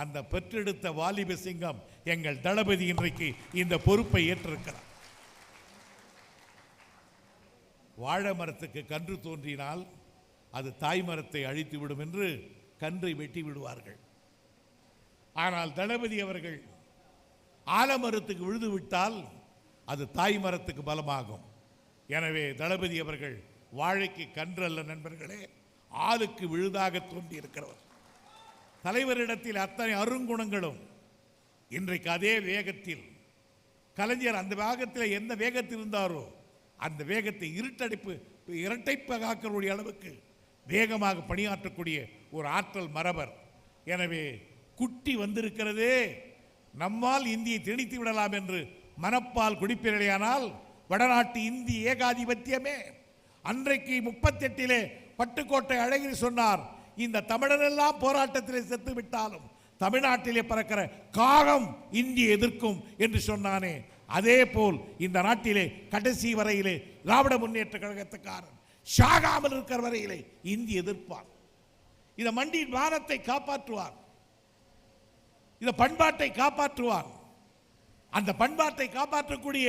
அந்த பெற்றெடுத்த வாலிப சிங்கம் எங்கள் தளபதி இன்றைக்கு இந்த பொறுப்பை ஏற்றிருக்கிறார். வாழை மரத்துக்கு கன்று தோன்றினால் அது தாய் மரத்தை அழித்து விடும் என்று கன்றை வெட்டி விடுவார்கள். ஆனால் தளபதி அவர்கள் ஆலமரத்துக்கு விழுது விட்டால் அது தாய் மரத்துக்கு பலமாகும். எனவே தளபதி அவர்கள் வாழைக்கு கன்று அல்ல நண்பர்களே, ஆளுக்கு விழுதாக தோன்றி இருக்கிறவர். தலைவரிடத்தில் அத்தனை அருங்குணங்களும் இன்றைக்கு அதே வேகத்தில், கலைஞர் அந்த வேகத்தில் எந்த வேகத்தில் இருந்தாரோ அந்த வேகத்தை இரட்டைப்பாக்கக்கூடிய அளவுக்கு வேகமாக பணியாற்றக்கூடிய ஒரு ஆற்றல் மரபர். எனவே குட்டி வந்திருக்கிறதே, நம்மால் இந்தியை திணித்து விடலாம் என்று மனப்பால் குடிப்பிரலையானால் வடநாட்டு இந்தி ஏகாதிபத்தியமே. அன்றைக்கு 38 பட்டுக்கோட்டை அழகிரி சொன்னார், இந்த தமிழரெல்லாம் போராட்டத்திலே செத்து விட்டாலும் தமிழ்நாட்டிலே பறக்கிற காகம் இந்தியை எதிர்க்கும் என்று சொன்னானே, அதே போல் இந்த நாட்டிலே கடைசி வரையிலே திராவிட முன்னேற்ற கழகத்துக்காரன் சாகாமல் இருக்கிற வரையிலே இந்தி எதிர்ப்பார். இந்த மண்டியின் மானத்தை காப்பாற்றுவார், இந்த பண்பாட்டை காப்பாற்றுவார். அந்த பண்பாட்டை காப்பாற்றக்கூடிய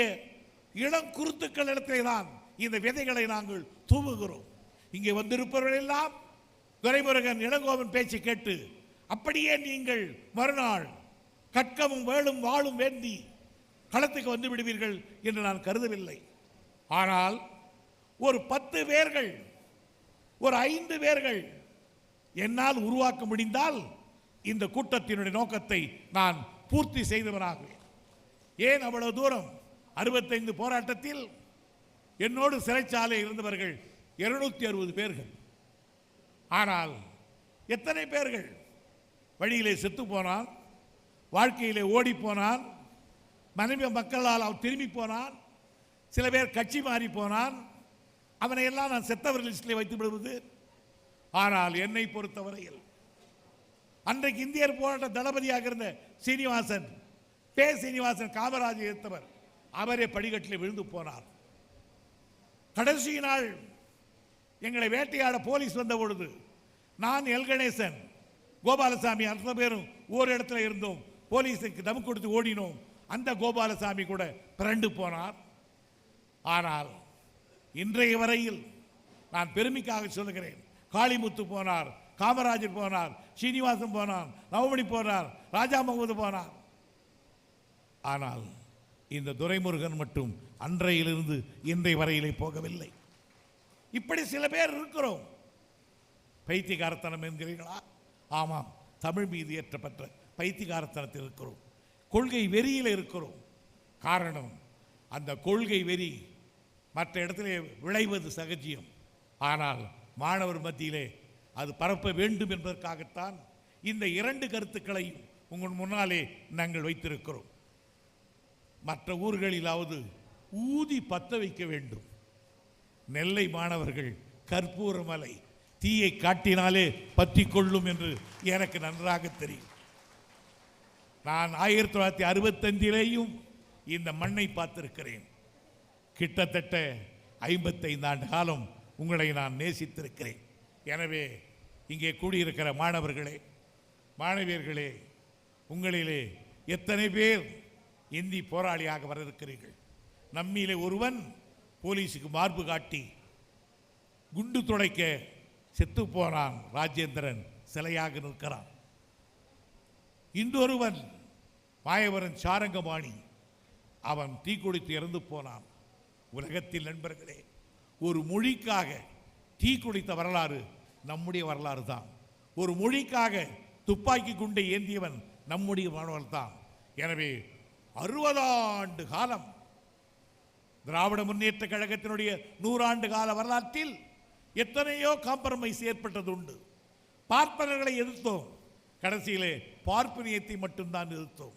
இளம் குருத்துக்கள் இடத்திலே தான் இந்த விதைகளை நாங்கள் தூவுகிறோம். இங்கே வந்திருப்பவர்கள் எல்லாம் துரைமுருகன் இளங்கோவன் பேச்சு கேட்டு அப்படியே நீங்கள் மறுநாள் கட்கமும் வேளும் வாளும் வேண்டி களத்துக்கு வந்து விடுவீர்கள் என்று நான் கருதவில்லை. ஆனால் ஒரு 10 பேர்கள், ஒரு 5 பேர்கள் என்னால் உருவாக்க முடிந்தால் இந்த கூட்டத்தினுடைய நோக்கத்தை நான் பூர்த்தி செய்தவனாகுவேன். ஏன் அவ்வளவு தூரம்? 65 போராட்டத்தில் என்னோடு சிறைச்சாலை இருந்தவர்கள் 260 பேர்கள். ஆனால் எத்தனை பேர்கள் வழியிலே செத்து போனான், வாழ்க்கையிலே ஓடி போனான், மனைவி மக்களால் அவன் திரும்பி போனான், சில பேர் கட்சி மாறி போனான். அவனை எல்லாம் நான் செத்தவர் லிஸ்டிலே வைத்து விடுவது. ஆனால் என்னை பொறுத்தவரையில் அன்றைக்கு இந்தியர் போராட்ட தளபதியாக இருந்த சீனிவாசன், பே சீனிவாசன், காமராஜர் எதிர்த்தவர், அவரே படிக்கட்டில் விழுந்து போனார். கடைசி நாள் எங்களை வேட்டையாட போலீஸ் வந்த பொழுது நான், எல் கணேசன், கோபாலசாமி அத்தனை பேரும் ஒரு இடத்துல இருந்தோம். போலீஸுக்கு தம் கொடுத்து ஓடினோம். அந்த கோபாலசாமி கூட பிறண்டு போனார். ஆனால் இன்றைய வரையில் நான் பெருமைக்காக சொல்லுகிறேன், காளிமுத்து போனார், காமராஜர் போனார், சீனிவாசன் போனார், நவமணி போனார், ராஜா முகமது போனார். ஆனால் இந்த துரைமுருகன் மட்டும் அன்றையிலிருந்து இன்றைய வரையிலே போகவில்லை. இப்படி சில பேர் இருக்கிறோம். பைத்தியகாரத்தனம் என்கிறீர்களா? ஆமாம், தமிழ் மீது ஏற்றப்பட்ட பைத்தியகாரத்தனத்தில் இருக்கிறோம், கொள்கை வெறியில் இருக்கிறோம். காரணம், அந்த கொள்கை வெறி மற்ற இடத்திலே விளைவது சகஜியம். ஆனால் மாணவர் மத்தியிலே அது பரப்ப வேண்டும் என்பதற்காகத்தான் இந்த 2 கருத்துக்களையும் உங்கள் முன்னாலே நாங்கள் வைத்திருக்கிறோம். மற்ற ஊர்களிலாவது ஊதி பத்த வைக்க வேண்டும். நெல்லை மாணவர்கள் கற்பூரமலை தீயை காட்டினாலே பற்றி கொள்ளும் என்று எனக்கு நன்றாக தெரியும். நான் 1965 இந்த மண்ணை பார்த்திருக்கிறேன். கிட்டத்தட்ட 55 ஆண்டு காலம் உங்களை நான் நேசித்திருக்கிறேன். எனவே இங்கே கூடியிருக்கிற மாணவர்களே, மாணவியர்களே, உங்களிலே எத்தனை பேர் இந்தி போராளியாக வர இருக்கிறீர்கள்? நம்மிலே ஒருவன் போலீஸுக்கு மார்பு காட்டி குண்டு துடைக்க செத்து போனான். ராஜேந்திரன் சிலையாக நிற்கிறான். இன்னொருவன் மாயவரன் சாரங்கபாணி, அவன் தீக்குடித்து இறந்து போனான். உலகத்தில் நண்பர்களே, ஒரு மொழிக்காக தீ குடித்த வரலாறு நம்முடைய வரலாறு தான். ஒரு மொழிக்காக துப்பாக்கி குண்டை ஏந்தியவன் நம்முடைய மாணவர் தான். எனவே 60 ஆண்டு காலம் திராவிட முன்னேற்ற கழகத்தினுடைய 100 ஆண்டு கால வரலாற்றில் எத்தனையோ காம்ப்ரமைஸ் ஏற்பட்டது உண்டு. பார்ப்பனர்களை எதிர்த்தோம், கடைசியிலே பார்ப்பனியத்தை மட்டும்தான் எதிர்த்தோம்.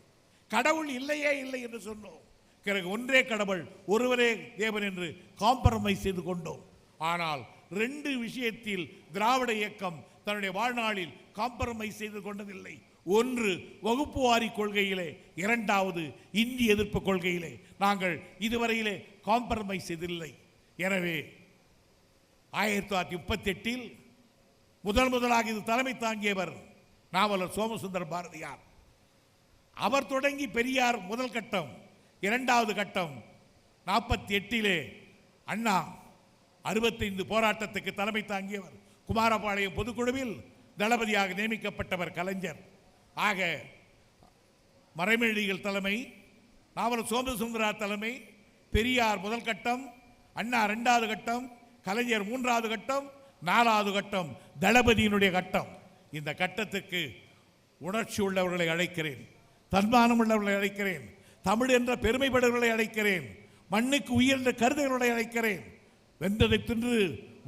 கடவுள் இல்லையே இல்லை என்று சொன்னோம். பிறகு ஒன்றே கடவுள், ஒருவரே தேவன் என்று காம்ப்ரமைஸ் செய்து கொண்டோம். ஆனால் 2 விஷயத்தில் திராவிட இயக்கம் தன்னுடைய வாழ்நாளில் காம்ப்ரமைஸ் செய்து கொண்டதில்லை. ஒன்று வகுப்பு வாரி கொள்கையிலே, இரண்டாவது இந்தி எதிர்ப்பு கொள்கையிலே நாங்கள் இதுவரையிலே காம்ப்ரமைஸ் செய்தில்லை. எனவே 1938 முதலாக இது தலைமை தாங்கியவர் நாவலர் சோமசுந்தர பாரதியார். அவர் தொடங்கி பெரியார் முதல் கட்டம், இரண்டாவது கட்டம் 48 அண்ணா 65 போராட்டத்துக்கு தலைமை தாங்கியவர். குமாரபாளையம் பொதுக்குழுவில் தளபதியாக நியமிக்கப்பட்டவர் கலைஞர். ஆக மறைமொழிகள் தலைமை, நாவலர் சோமசுந்தரா தலைமை, பெரியார் முதல் கட்டம், அண்ணா 2வது கட்டம், கலைஞர் 3வது கட்டம், 4வது கட்டம் தளபதியினுடைய கட்டம். இந்த கட்டத்துக்கு உணர்ச்சி உள்ளவர்களை அழைக்கிறேன், தன்மானம் உள்ளவர்களை அழைக்கிறேன், தமிழ் என்ற பெருமைப்படுவர்களை அழைக்கிறேன், மண்ணுக்கு உயர்ந்த கருதுகளை அழைக்கிறேன். வென்றதை தின்று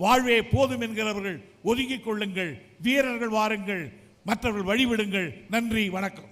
வாழ்வே போதும் என்கிறவர்கள் ஒதுங்கிக் கொள்ளுங்கள், வீரர்கள் வாருங்கள், மற்றவர்கள் வழிவிடுங்கள். நன்றி, வணக்கம்.